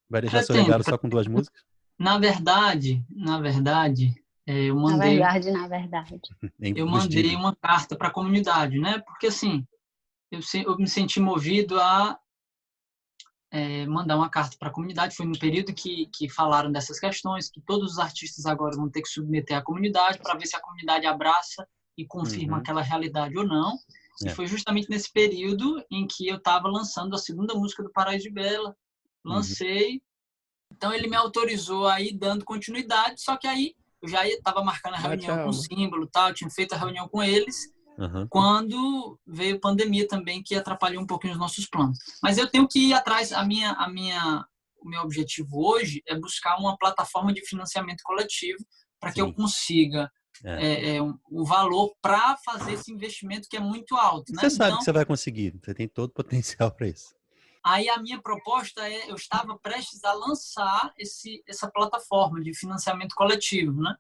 [SPEAKER 1] Vai deixar seu legado só com 2 músicas?
[SPEAKER 3] Na verdade, eu mandei...
[SPEAKER 5] Na verdade.
[SPEAKER 3] Eu mandei uma carta para a comunidade, né? Porque, assim, eu me senti movido a mandar uma carta para a comunidade. Foi no período que falaram dessas questões, que todos os artistas agora vão ter que submeter à comunidade para ver se a comunidade abraça e confirma aquela realidade ou não. E foi justamente nesse período em que eu estava lançando a 2ª música do Paraíso de Bela. Lancei, então ele me autorizou aí dando continuidade, só que aí eu já estava marcando a reunião com o símbolo, tal, tinha feito a reunião com eles, quando veio a pandemia também, que atrapalhou um pouquinho os nossos planos. Mas eu tenho que ir atrás, o meu objetivo hoje é buscar uma plataforma de financiamento coletivo para que eu consiga o valor para fazer esse investimento que é muito alto.
[SPEAKER 1] Você sabe que você vai conseguir, você tem todo o potencial para isso.
[SPEAKER 3] Aí a minha proposta eu estava prestes a lançar essa plataforma de financiamento coletivo, né?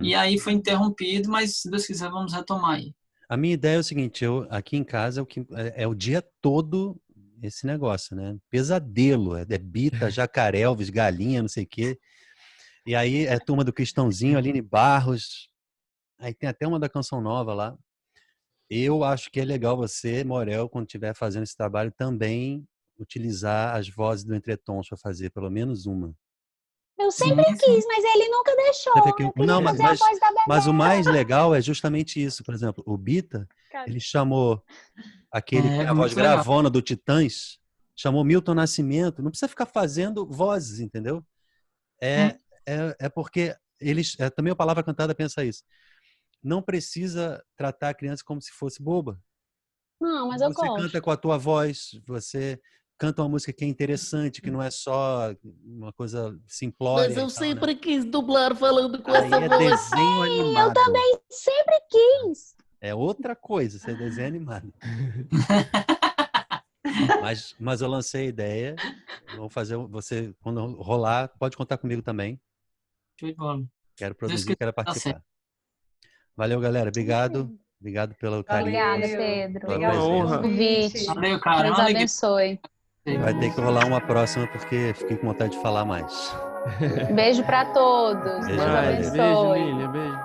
[SPEAKER 3] E aí foi interrompido, mas se Deus quiser vamos retomar aí.
[SPEAKER 1] A minha ideia é o seguinte, aqui em casa é o dia todo esse negócio, né? Pesadelo, é Bita, Jacaré, Elvis, Galinha, não sei o quê. E aí é turma do Cristãozinho, Aline Barros, aí tem até uma da Canção Nova lá. Eu acho que é legal você, Morel, quando estiver fazendo esse trabalho também utilizar as vozes do Entretons para fazer pelo menos uma.
[SPEAKER 5] Eu sempre quis, mas ele nunca deixou.
[SPEAKER 1] Não, mas o mais legal é justamente isso. Por exemplo, o Bita, ele chamou aquele que é a voz gravona do Titãs chamou Milton Nascimento. Não precisa ficar fazendo vozes, entendeu? É porque eles... também a Palavra Cantada pensa isso. Não precisa tratar a criança como se fosse boba.
[SPEAKER 5] Não, mas eu gosto.
[SPEAKER 1] Você canta com a tua voz, você canta uma música que é interessante, que não é só uma coisa simplória.
[SPEAKER 6] Mas eu sempre quis dublar falando com essa
[SPEAKER 1] voz.
[SPEAKER 6] É
[SPEAKER 1] desenho animado.
[SPEAKER 5] Eu também sempre quis.
[SPEAKER 1] É outra coisa, ser desenho animado. Mas eu lancei a ideia. Vou fazer você, quando rolar, pode contar comigo também. Quero produzir, quero participar. Valeu, galera. Obrigado. Obrigado pelo carinho.
[SPEAKER 5] Obrigada, Pedro.
[SPEAKER 2] Obrigado pelo
[SPEAKER 5] convite.
[SPEAKER 3] Valeu, cara.
[SPEAKER 5] Deus abençoe.
[SPEAKER 1] Vai ter que rolar uma próxima, porque fiquei com vontade de falar mais.
[SPEAKER 5] Beijo para todos.
[SPEAKER 1] Beijo,
[SPEAKER 5] Deus abençoe.
[SPEAKER 2] Beijo, Lília. Beijo.